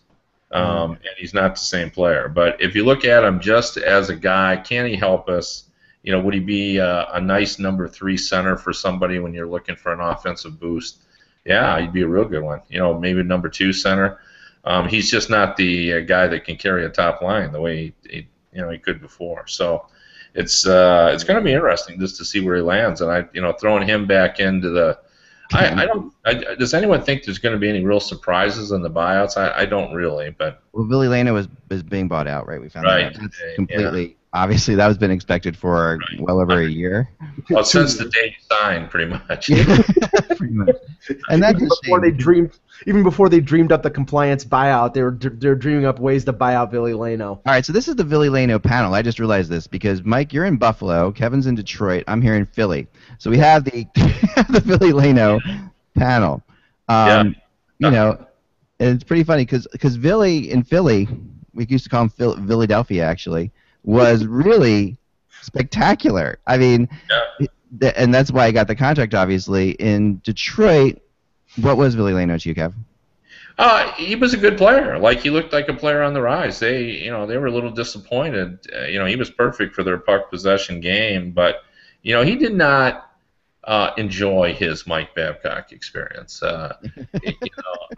[SPEAKER 3] and he's not the same player. But if you look at him just as a guy, can he help us? Would he be a nice number 3 center for somebody when you're looking for an offensive boost? Yeah, he'd be a real good one. Maybe number 2 center. He's just not the guy that can carry a top line the way he could before. So it's going to be interesting just to see where he lands. And throwing him back into the, does anyone think there's going to be any real surprises in the buyouts? I don't really, but
[SPEAKER 2] Ville Leno is being bought out, right? We found
[SPEAKER 3] right.
[SPEAKER 2] that out. That's completely. Obviously, that has been expected for well over a year.
[SPEAKER 3] Well, since the day you signed, pretty much.
[SPEAKER 2] Pretty much. And that's
[SPEAKER 1] even before they dreamed up the compliance buyout, they're dreaming up ways to buy out Ville Leno.
[SPEAKER 2] All right, so this is the Ville Leno panel. I just realized this because Mike, you're in Buffalo, Kevin's in Detroit, I'm here in Philly. So we have the Ville Leno panel. And it's pretty funny because Ville in Philly, we used to call him Philadelphia actually, was really spectacular. I mean, and that's why I got the contract, obviously. In Detroit, what was Ville Leno to you, Kev?
[SPEAKER 3] He was a good player. Like he looked like a player on the rise. They were a little disappointed. He was perfect for their puck possession game, but he did not enjoy his Mike Babcock experience. I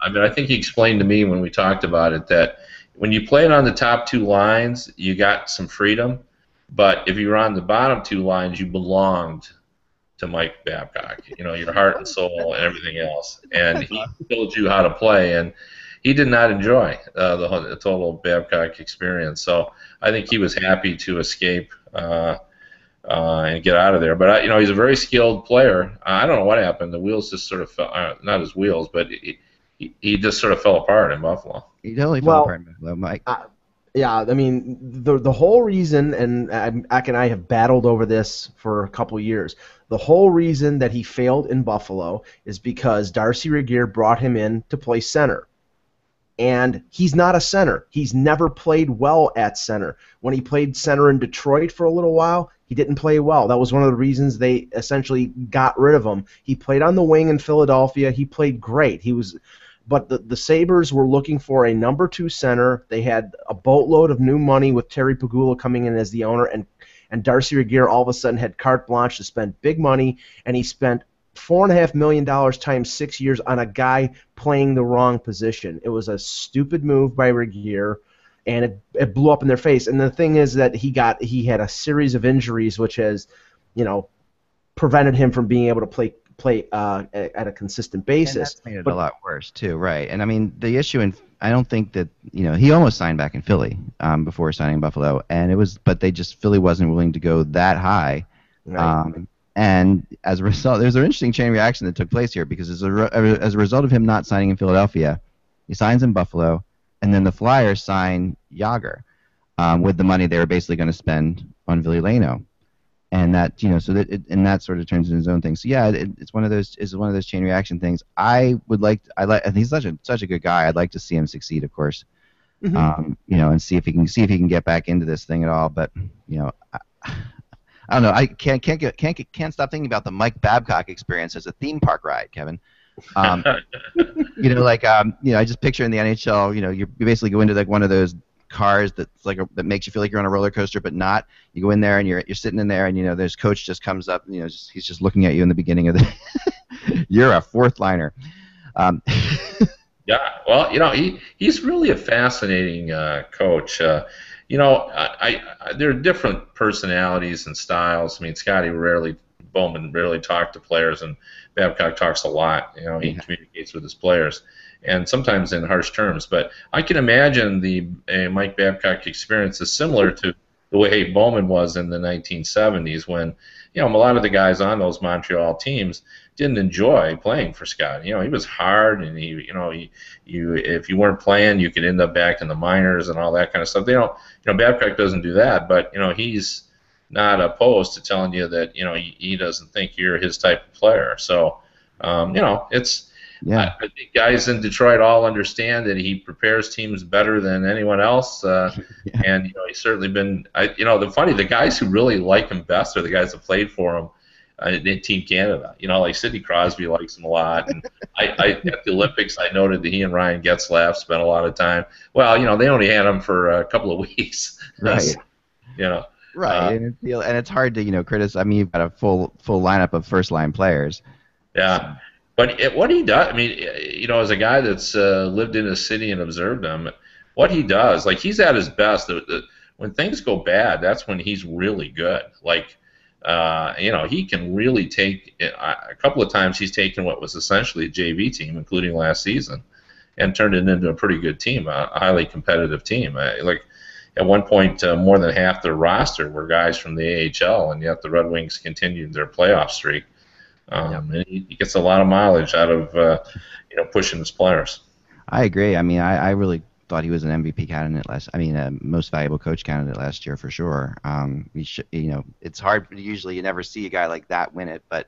[SPEAKER 3] mean, I think he explained to me when we talked about it that when you played on the top two lines, you got some freedom, but if you were on the bottom two lines, you belonged to Mike Babcock. Your heart and soul and everything else, and he told you how to play, and he did not enjoy the total Babcock experience. So I think he was happy to escape. And get out of there. But he's a very skilled player. I don't know what happened. The wheels just sort of fell, not his wheels, but he just sort of fell apart in Buffalo.
[SPEAKER 2] He totally fell apart in Buffalo, Mike.
[SPEAKER 1] Yeah, I mean, the whole reason, and Ak and I have battled over this for a couple years, the whole reason that he failed in Buffalo is because Darcy Regier brought him in to play center. And he's not a center. He's never played well at center. When he played center in Detroit for a little while, he didn't play well. That was one of the reasons they essentially got rid of him. He played on the wing in Philadelphia. He played great. But the Sabres were looking for a number 2 center. They had a boatload of new money with Terry Pegula coming in as the owner, and Darcy Regier all of a sudden had carte blanche to spend big money, and he spent $4.5 million times 6 years on a guy playing the wrong position. It was a stupid move by Regier, and it blew up in their face. And the thing is that he had a series of injuries, which has, prevented him from being able to play at a consistent basis.
[SPEAKER 2] And that's made it a lot worse too, right? And I mean, the issue, I don't think that he almost signed back in Philly before signing Buffalo, and but Philly wasn't willing to go that high. Right. And as a result, there's an interesting chain reaction that took place here because as a result of him not signing in Philadelphia, he signs in Buffalo, and then the Flyers sign Yager with the money they were basically going to spend on Ville Laino, and that that sort of turns into his own thing. So yeah, it's one of those chain reaction things. I think he's such a good guy. I'd like to see him succeed, of course, and see if he can get back into this thing at all. But I don't know. I can't stop thinking about the Mike Babcock experience as a theme park ride, Kevin. I just picture in the NHL, you basically go into like one of those cars that's that makes you feel like you're on a roller coaster, but not. You go in there and you're sitting in there, and there's coach just comes up, and, he's just looking at you in the beginning of the. You're a fourth liner.
[SPEAKER 3] Yeah, well, he's really a fascinating coach. There are different personalities and styles. I mean, Bowman rarely talked to players, and Babcock talks a lot. He communicates with his players, and sometimes in harsh terms. But I can imagine the Mike Babcock experience is similar to the way Bowman was in the 1970s when, a lot of the guys on those Montreal teams didn't enjoy playing for Scott. He was hard, and if you weren't playing, you could end up back in the minors and all that kind of stuff. Babcock doesn't do that, but he's not opposed to telling you that he doesn't think you're his type of player. So it's. Yeah. I think guys in Detroit all understand that he prepares teams better than anyone else, and he's certainly been. The guys who really like him best are the guys that played for him in Team Canada. Like Sidney Crosby likes him a lot, and at the Olympics I noted that he and Ryan Getzlaf spent a lot of time. Well, they only had him for a couple of weeks,
[SPEAKER 2] right? Right, and it's hard to criticize. I mean, you've got a full lineup of first line players.
[SPEAKER 3] Yeah. So. But what he does, I mean, as a guy that's lived in a city and observed him, what he does, like he's at his best. When things go bad, that's when he's really good. Like, he can really take. A couple of times he's taken what was essentially a JV team, including last season, and turned it into a pretty good team, a highly competitive team. Like at one point, more than half their roster were guys from the AHL, and yet the Red Wings continued their playoff streak. And he gets a lot of mileage out of pushing his players.
[SPEAKER 2] I agree. I mean, I really thought he was an MVP candidate most valuable coach candidate last year for sure. It's hard. Usually, you never see a guy like that win it, but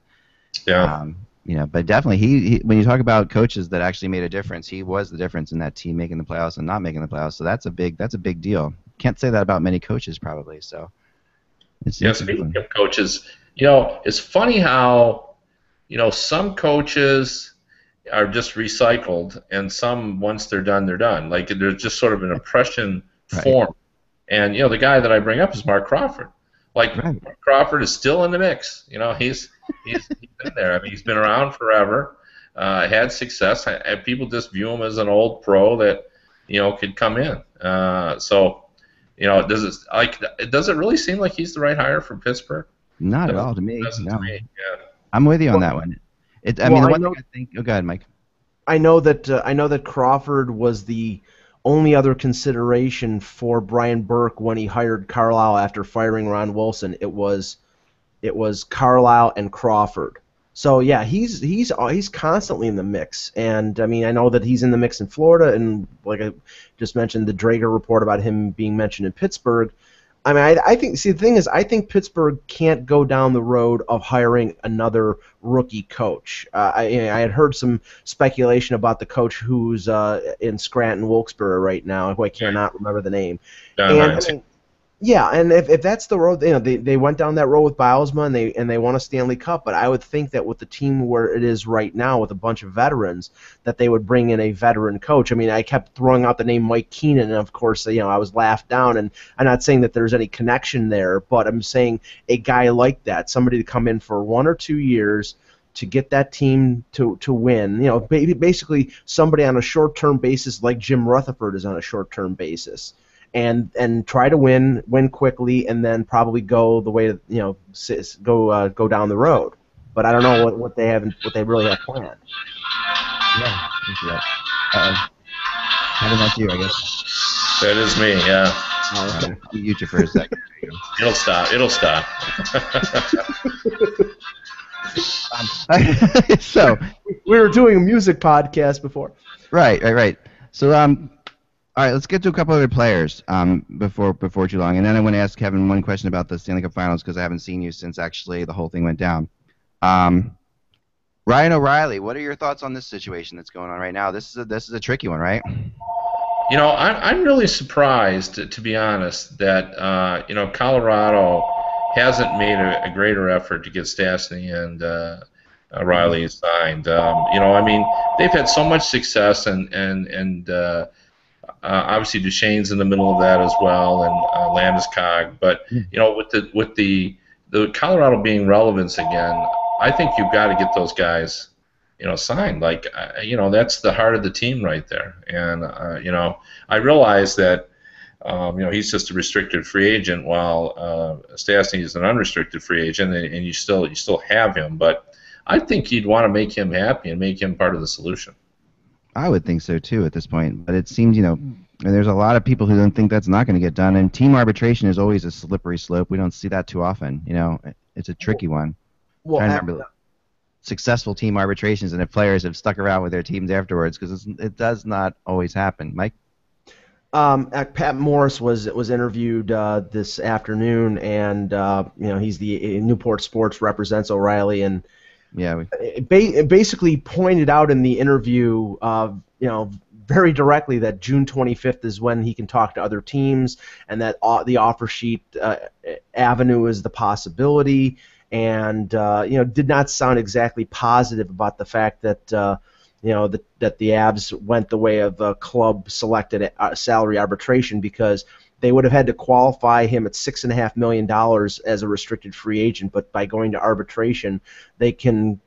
[SPEAKER 2] but definitely he when you talk about coaches that actually made a difference, he was the difference in that team making the playoffs and not making the playoffs. So that's a big deal. Can't say that about many coaches probably. So
[SPEAKER 3] speaking of coaches, it's funny how. Some coaches, are just recycled, and some, once they're done, they're done. Like they're just sort of an impression
[SPEAKER 2] Right.
[SPEAKER 3] form. And the guy that I bring up is Mark Crawford. Like
[SPEAKER 2] Right.
[SPEAKER 3] Mark Crawford is still in the mix. He's in there. I mean, he's been around forever, had success. People just view him as an old pro that could come in. Does it really seem like he's the right hire for Pittsburgh?
[SPEAKER 2] Not at all to me.
[SPEAKER 3] Doesn't
[SPEAKER 2] No.
[SPEAKER 3] to me. Yeah.
[SPEAKER 2] I'm with you on that one. I mean, the one thing I think. Oh, go ahead, Mike.
[SPEAKER 1] I know that Crawford was the only other consideration for Brian Burke when he hired Carlisle after firing Ron Wilson. It was Carlisle and Crawford. So yeah, he's constantly in the mix, and I mean I know that he's in the mix in Florida, and like I just mentioned, the Drager report about him being mentioned in Pittsburgh. I mean, I think. See, the thing is, I think Pittsburgh can't go down the road of hiring another rookie coach. I had heard some speculation about the coach who's in Scranton, Wilkes-Barre right now, who I cannot remember the name. Yeah, and if that's the road, they went down that road with Bylsma and they won a Stanley Cup. But I would think that with the team where it is right now, with a bunch of veterans, that they would bring in a veteran coach. I mean, I kept throwing out the name Mike Keenan, and of course, I was laughed down. And I'm not saying that there's any connection there, but I'm saying a guy like that, somebody to come in for 1 or 2 years to get that team to win. Basically somebody on a short-term basis, like Jim Rutherford is on a short-term basis. And try to win quickly, and then probably go the way go down the road. But I don't know what they really have planned.
[SPEAKER 2] Yeah, Kevin, that's you, I guess.
[SPEAKER 3] That is me. Yeah.
[SPEAKER 2] Oh, okay. I'll mute you for a second.
[SPEAKER 3] It'll stop.
[SPEAKER 2] So
[SPEAKER 1] we were doing a music podcast before.
[SPEAKER 2] Right. So all right, let's get to a couple other players before too long, and then I want to ask Kevin one question about the Stanley Cup Finals because I haven't seen you since actually the whole thing went down. Ryan O'Reilly, what are your thoughts on this situation that's going on right now? This is a tricky one, right?
[SPEAKER 3] I'm really surprised, to be honest, that Colorado hasn't made a greater effort to get Stastny and O'Reilly signed. I mean, they've had so much success, and obviously Duchesne's in the middle of that as well, and Landeskog. But with the Colorado being relevance again, I think you've got to get those guys, signed. Like that's the heart of the team right there. And I realize that he's just a restricted free agent, while Stastny is an unrestricted free agent, and you still have him. But I think you'd want to make him happy and make him part of the solution.
[SPEAKER 2] I would think so too at this point, but it seems there's a lot of people who don't think that's not going to get done, and team arbitration is always a slippery slope. We don't see that too often. It's a tricky one.
[SPEAKER 1] Well,
[SPEAKER 2] I remember successful team arbitrations and if players have stuck around with their teams afterwards, because it does not always happen. Mike?
[SPEAKER 1] Pat Morris was interviewed this afternoon, and he's the Newport Sports represents O'Reilly, and basically pointed out in the interview, very directly that June 25th is when he can talk to other teams, and that the offer sheet avenue is the possibility, and did not sound exactly positive about the fact that that the Avs went the way of a club selected salary arbitration, because they would have had to qualify him at $6.5 million as a restricted free agent, but by going to arbitration, they can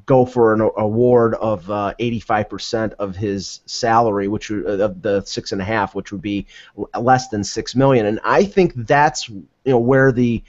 [SPEAKER 1] go for an award of 85% of his salary, which of the 6.5, which would be less than $6 million. And I think that's where the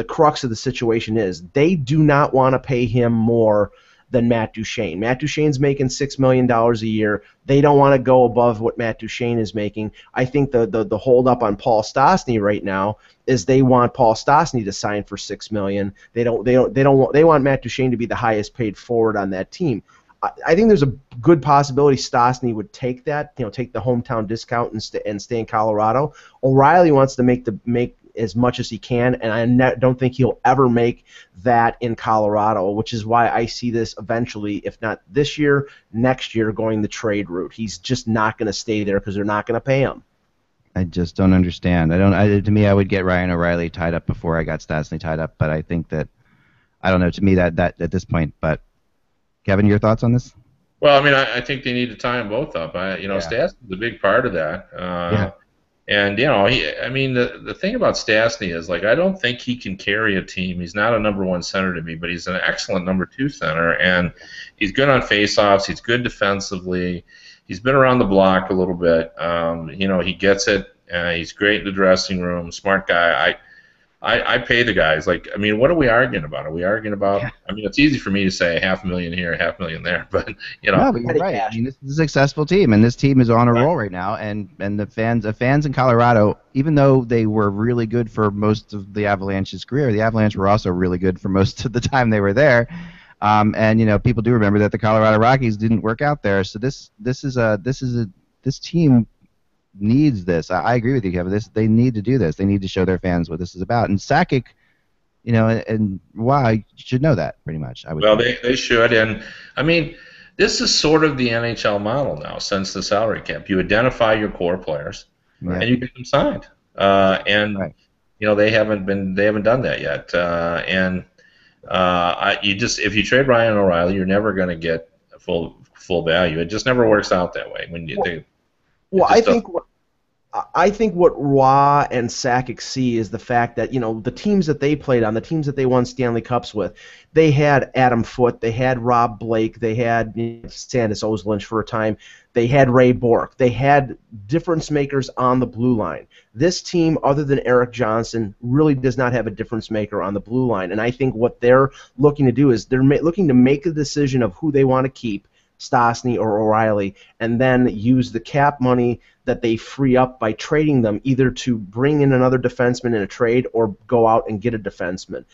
[SPEAKER 1] crux of the situation is. They do not want to pay him more than Matt Duchene. Matt Duchene's making $6 million a year. They don't want to go above what Matt Duchene is making. I think the hold up on Paul Stastny right now is they want Paul Stastny to sign for $6 million. They want Matt Duchene to be the highest paid forward on that team. I think there's a good possibility Stastny would take that, take the hometown discount and stay in Colorado. O'Reilly wants to make as much as he can, and I don't think he'll ever make that in Colorado, which is why I see this eventually, if not this year, next year, going the trade route. He's just not going to stay there because they're not going to pay him.
[SPEAKER 2] I just don't understand. To me, I would get Ryan O'Reilly tied up before I got Stastny tied up, but I think that, I don't know, to me that at this point, but Kevin, your thoughts on this?
[SPEAKER 3] Well, I mean, I think they need to tie them both up.
[SPEAKER 2] Yeah.
[SPEAKER 3] Stastny's a big part of that.
[SPEAKER 2] Yeah.
[SPEAKER 3] And I mean, the thing about Stastny is like I don't think he can carry a team. He's not a number one center to me, but he's an excellent number two center, and he's good on faceoffs. He's good defensively. He's been around the block a little bit. He gets it. He's great in the dressing room. Smart guy. I pay the guys. Like, I mean, what are we arguing about? Are we arguing about? Yeah. I mean, it's easy for me to say $500,000 here, $500,000 there, but
[SPEAKER 2] No, but you're right. I mean, this is a successful team, and this team is on a roll right now. And the fans in Colorado, even though they were really good for most of the Avalanche's career, the Avalanche were also really good for most of the time they were there. And people do remember that the Colorado Rockies didn't work out there. So this team needs this. I agree with you, Kevin. They need to do this. They need to show their fans what this is about. And Sakic, and why should know that pretty much.
[SPEAKER 3] They should. And I mean, this is sort of the NHL model now since the salary cap. You identify your core players, and you get them signed. Right. They haven't done that yet. If you trade Ryan O'Reilly, you're never going to get full value. It just never works out that way when you think.
[SPEAKER 1] Well, I think what Roy and Sakic see is the fact that the teams that they played on, the teams that they won Stanley Cups with, they had Adam Foote, they had Rob Blake, they had Sandis Oslunch for a time, they had Ray Bourque, they had difference makers on the blue line. This team, other than Eric Johnson, really does not have a difference maker on the blue line, and I think what they're looking to do is they're looking to make a decision of who they want to keep, Stastny or O'Reilly, and then use the cap money that they free up by trading them either to bring in another defenseman in a trade or go out and get a defenseman.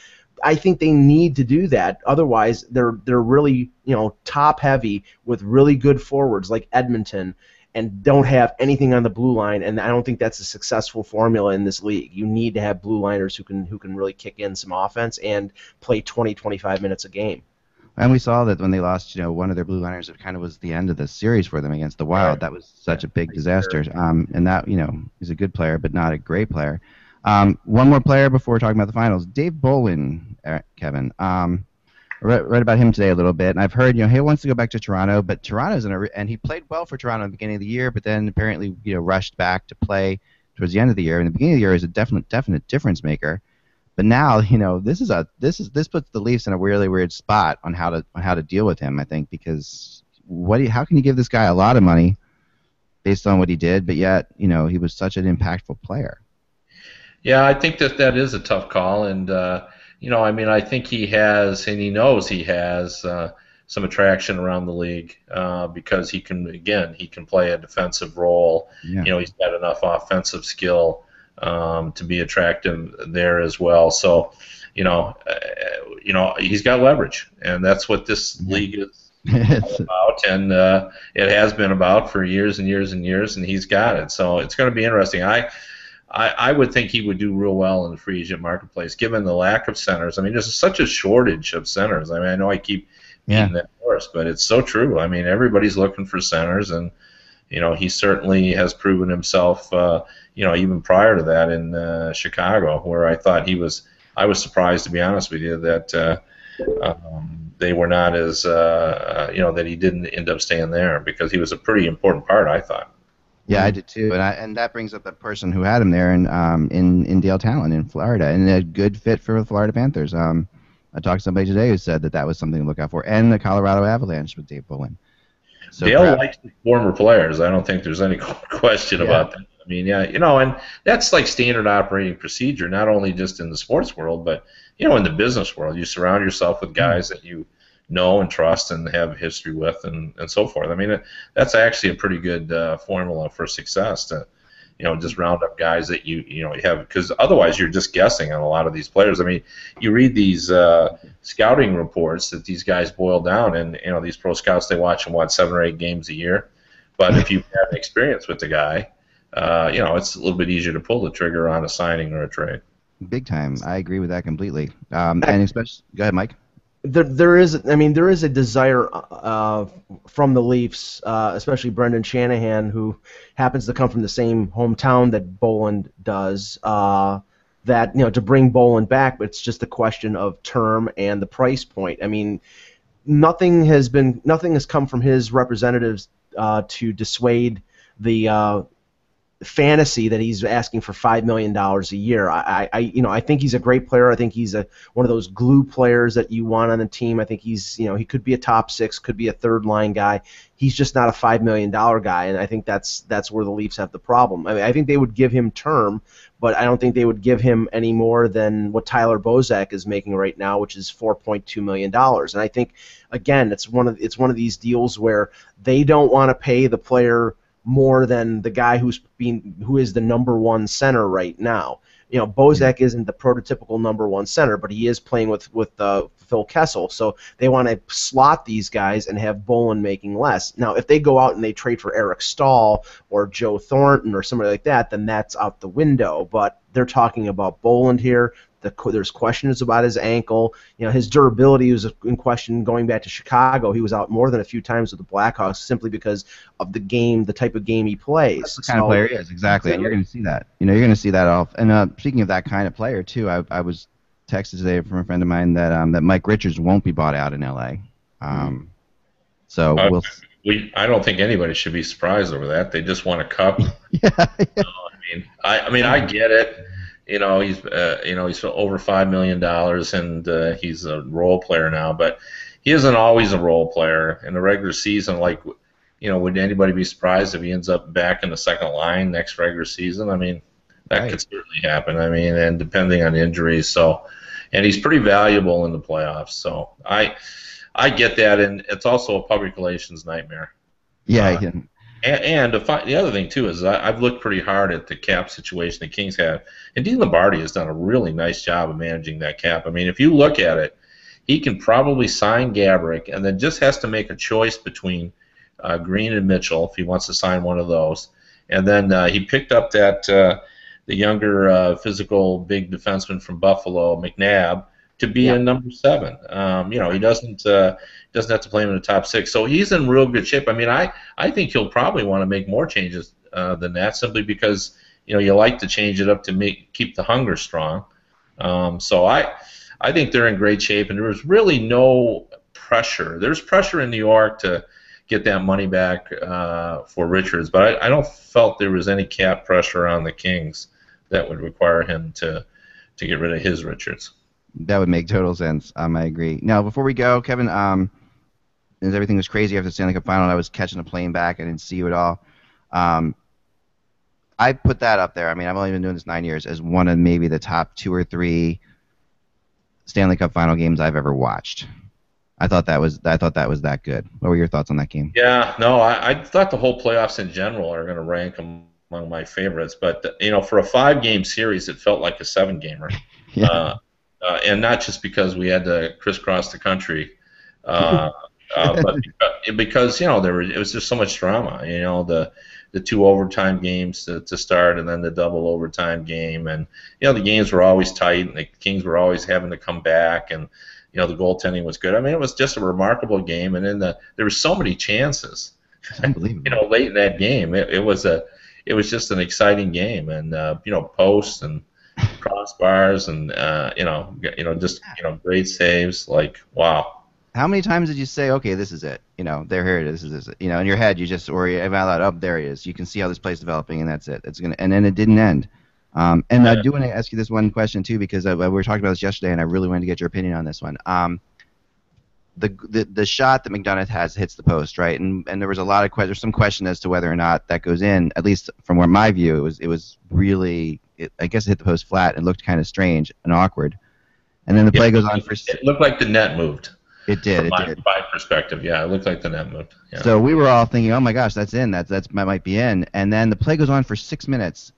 [SPEAKER 1] I think they need to do that. Otherwise, they're really top heavy with really good forwards like Edmonton and don't have anything on the blue line. And I don't think that's a successful formula in this league. You need to have blue liners who can really kick in some offense and play 20-25 minutes a game.
[SPEAKER 2] And we saw that when they lost, one of their blue liners, it kind of was the end of the series for them against the Wild. Right. That was such a big disaster. And that, he's a good player, but not a great player. One more player before talking about the finals. Dave Bolin, Kevin. I read about him today a little bit, and I've heard, he wants to go back to Toronto, but Toronto's and he played well for Toronto at the beginning of the year, but then apparently, rushed back to play towards the end of the year. And the beginning of the year is a definite difference maker. But now, this puts the Leafs in a really weird spot on how to deal with him. I think because how can you give this guy a lot of money based on what he did, but yet he was such an impactful player.
[SPEAKER 3] Yeah, I think that is a tough call, and I think he has, and he knows he has some attraction around the league because he can play a defensive role. Yeah. He's got enough offensive skill to be attractive there as well. So, he's got leverage, and that's what this league is about, and it has been about for years and years and years, and he's got it. So it's going to be interesting. I would think he would do real well in the free agent marketplace, given the lack of centers. I mean, there's such a shortage of centers. I mean, I know I keep beating that horse, but it's so true. I mean, everybody's looking for centers, and he certainly has proven himself. Even prior to that in Chicago, where I thought I was surprised, to be honest with you, that they were not as that he didn't end up staying there, because he was a pretty important part, I thought.
[SPEAKER 2] Yeah, I did too, and that brings up the person who had him there in Dale Talon in Florida, and a good fit for the Florida Panthers. I talked to somebody today who said that was something to look out for, and the Colorado Avalanche with Dave Bolin.
[SPEAKER 3] So Dale likes former players. I don't think there's any question about that. I mean, and that's like standard operating procedure, not only just in the sports world, but in the business world. You surround yourself with guys that you know and trust and have history with, and so forth. I mean, that's actually a pretty good formula for success to, just round up guys that you have, because otherwise you're just guessing on a lot of these players. I mean, you read these scouting reports that these guys boil down, and these pro scouts, they watch them 7 or 8 games a year. But if you have experience with the guy, it's a little bit easier to pull the trigger on a signing or a trade.
[SPEAKER 2] Big time. I agree with that completely. And especially, go ahead, Mike.
[SPEAKER 1] There is a desire from the Leafs, especially Brendan Shanahan, who happens to come from the same hometown that Bolin does, that to bring Bolin back, but it's just a question of term and the price point. I mean, nothing has come from his representatives to dissuade the fantasy that he's asking for $5 million a year. I think he's a great player. I think he's one of those glue players that you want on the team. I think he could be a top 6, could be a third line guy. He's just not a $5 million guy, and I think that's where the Leafs have the problem. I mean, I think they would give him term, but I don't think they would give him any more than what Tyler Bozak is making right now, which is $4.2 million. And I think, again, it's one of these deals where they don't want to pay the player more than the guy who is the number 1 center right now. Bozak isn't the prototypical number 1 center, but he is playing with Phil Kessel, so they want to slot these guys and have Bolin making less. Now, if they go out and they trade for Eric Stahl or Joe Thornton or somebody like that, then that's out the window. But they're talking about Bolin here. There's questions about his ankle. His durability was in question going back to Chicago. He was out more than a few times with the Blackhawks simply because of the type of game he plays.
[SPEAKER 2] That's the kind of player he is, exactly. And you're going to see that. You're going to see that off. And speaking of that kind of player, too, I was texted today from a friend of mine that Mike Richards won't be bought out in L.A. So
[SPEAKER 3] I don't think anybody should be surprised over that. They just want a cup.
[SPEAKER 2] Yeah.
[SPEAKER 3] I mean, I get it. He's over $5 million, and he's a role player now. But he isn't always a role player in the regular season. Would anybody be surprised if he ends up back in the second line next regular season? I mean, that could certainly happen. I mean, and depending on injuries. So, and he's pretty valuable in the playoffs. So I get that, and it's also a public relations nightmare.
[SPEAKER 2] Yeah, I can.
[SPEAKER 3] And the other thing, too, is I've looked pretty hard at the cap situation the Kings have. And Dean Lombardi has done a really nice job of managing that cap. I mean, if you look at it, he can probably sign Gaborik and then just has to make a choice between Green and Mitchell if he wants to sign one of those. And then he picked up the younger physical big defenseman from Buffalo, McNabb, to be a number 7. He doesn't have to play him in the top 6, so he's in real good shape. I mean, I think he'll probably want to make more changes than that, simply because you like to change it up to keep the hunger strong. So I think they're in great shape, and there was really no pressure. There's pressure in New York to get that money back for Richards, but I don't felt there was any cap pressure on the Kings that would require him to get rid of his Richards.
[SPEAKER 2] That would make total sense. I agree. Now, before we go, Kevin, as everything was crazy after the Stanley Cup Final, I was catching a plane back. I didn't see you at all. I put that up there. I mean, I've only been doing this 9 years, as one of maybe the top 2 or 3 Stanley Cup Final games I've ever watched. I thought that was that good. What were your thoughts on that game?
[SPEAKER 3] Yeah, no, I thought the whole playoffs in general are going to rank among my favorites. But for a 5-game series, it felt like a 7-gamer.
[SPEAKER 2] Yeah.
[SPEAKER 3] And not just because we had to crisscross the country, but because it was just so much drama. The 2 overtime games to start, and then the double overtime game, and the games were always tight, and the Kings were always having to come back, and the goaltending was good. I mean, it was just a remarkable game, and there were so many chances.
[SPEAKER 2] Unbelievable.
[SPEAKER 3] Late in that game, it was just an exciting game, and posts and crossbars and great saves. Like, wow.
[SPEAKER 2] How many times did you say, okay, this is it? Here it is. This is it. In your head, you just, or you evaluate, oh, there he is. You can see how this play's developing, and that's it. And then it didn't end. And I do want to ask you this one question too, because we were talking about this yesterday, and I really wanted to get your opinion on this one. The shot that McDonough hits the post, right? And there was there's some question as to whether or not that goes in. At least from my view, it was really, I guess it hit the post flat and looked kind of strange and awkward. And then the play goes on for.
[SPEAKER 3] It looked like the net moved.
[SPEAKER 2] It did.
[SPEAKER 3] From my perspective, yeah, it looked like the net moved. Yeah.
[SPEAKER 2] So we were all thinking, oh my gosh, that's in. That might be in. And then the play goes on for 6 minutes.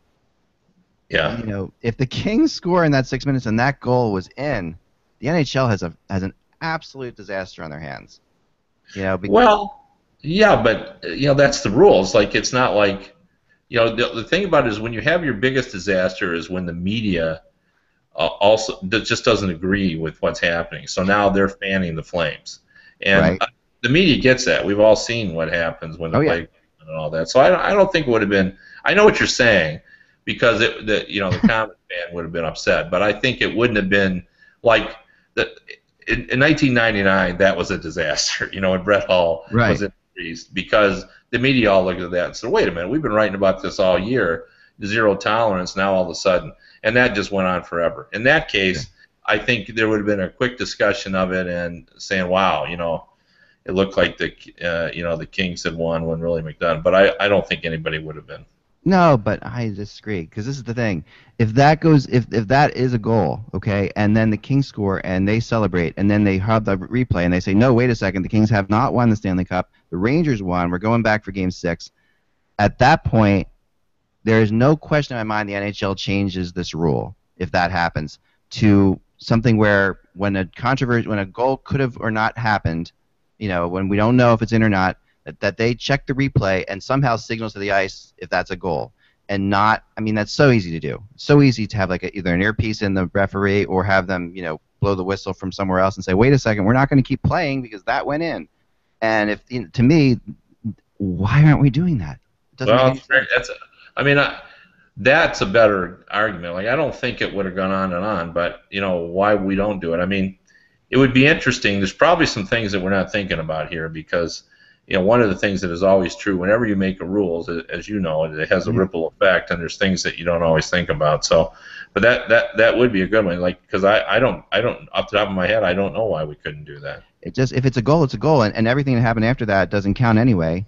[SPEAKER 3] Yeah.
[SPEAKER 2] If the Kings score in that 6 minutes and that goal was in, the NHL has an absolute disaster on their hands.
[SPEAKER 3] Well, yeah, but that's the rules. Like, it's not like the thing about it is when you have your biggest disaster is when the media also just doesn't agree with what's happening. So now they're fanning the flames, and the media gets that. We've all seen what happens when the play and all that. So I don't think it would have been. I know what you're saying, because the common fan would have been upset, but I think it wouldn't have been like that. in 1999, that was a disaster. When Brett Hull was increased, because the media all looked at that and said, "Wait a minute, we've been writing about this all year, zero tolerance." Now all of a sudden, and that just went on forever. In that case, I think there would have been a quick discussion of it and saying, "Wow, it looked like the Kings had won when really McDonough." But I don't think anybody would have been.
[SPEAKER 2] No, but I disagree, because this is the thing. If that is a goal, okay, and then the Kings score and they celebrate, and then they have the replay and they say, "No, wait a second, the Kings have not won the Stanley Cup. The Rangers won. We're going back for Game 6." At that point, there is no question in my mind the NHL changes this rule, if that happens, to something where when a goal could have or not happened, when we don't know if it's in or not, that they check the replay and somehow signals to the ice if that's a goal. And not, that's so easy to do. It's so easy to have either an earpiece in the referee or have them, blow the whistle from somewhere else and say, "Wait a second, we're not going to keep playing because that went in." And to me, why aren't we doing that? It doesn't make any sense.
[SPEAKER 3] That's a better argument. Like, I don't think it would have gone on and on, but why we don't do it? It would be interesting. There's probably some things that we're not thinking about here, because one of the things that is always true whenever you make a rule, as you know, it has a ripple effect, and there's things that you don't always think about. So, but that would be a good one. Like, because I don't off the top of my head, I don't know why we couldn't do that.
[SPEAKER 2] If it's a goal, it's a goal, and everything that happened after that doesn't count anyway.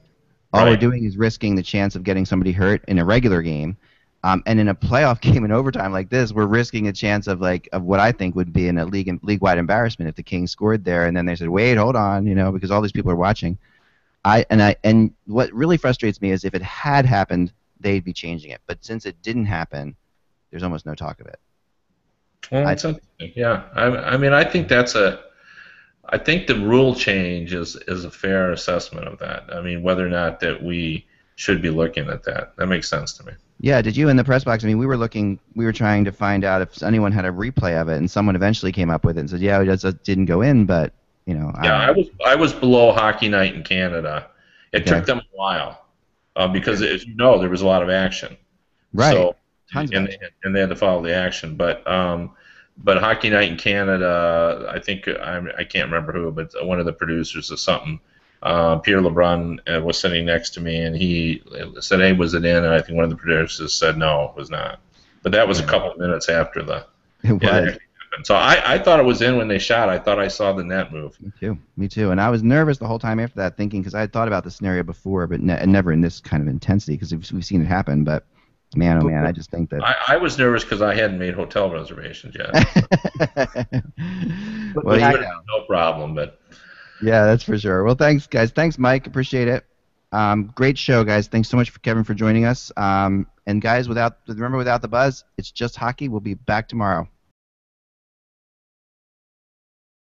[SPEAKER 2] All we're doing is risking the chance of getting somebody hurt in a regular game. And in a playoff game in overtime like this, we're risking a chance of what I think would be a league-wide embarrassment if the Kings scored there, and then they said, "Wait, hold on," because all these people are watching. And what really frustrates me is if it had happened, they'd be changing it. But since it didn't happen, there's almost no talk of it.
[SPEAKER 3] Well, that's interesting. Yeah, I think the rule change is a fair assessment of that. Whether or not that we should be looking at that makes sense to me.
[SPEAKER 2] Yeah, did you in the press box? We were trying to find out if anyone had a replay of it, and someone eventually came up with it and said, "Yeah, it didn't go in," but
[SPEAKER 3] Yeah, I was below Hockey Night in Canada. It took them a while because, as you know, there was a lot of action.
[SPEAKER 2] Right.
[SPEAKER 3] So,
[SPEAKER 2] Tons of action.
[SPEAKER 3] And they had to follow the action. But Hockey Night in Canada, I think I can't remember who, but one of the producers of something, Pierre LeBrun, was sitting next to me, and he said, "Hey, was it in?" And I think one of the producers said, "No, it was not." But that was a couple of minutes after the.
[SPEAKER 2] It was.
[SPEAKER 3] So I thought it was in when they shot. I thought I saw the net move.
[SPEAKER 2] Me too. And I was nervous the whole time after that, thinking, because I had thought about the scenario before, but never in this kind of intensity, because we've seen it happen. But man, oh man, I just think that
[SPEAKER 3] I was nervous because I hadn't made hotel reservations yet.
[SPEAKER 2] Well,
[SPEAKER 3] no problem, but
[SPEAKER 2] yeah, that's for sure. Well, thanks, guys. Thanks, Mike. Appreciate it. Great show, guys. Thanks so much, Kevin, for joining us. And guys, without the buzz, it's just hockey. We'll be back tomorrow.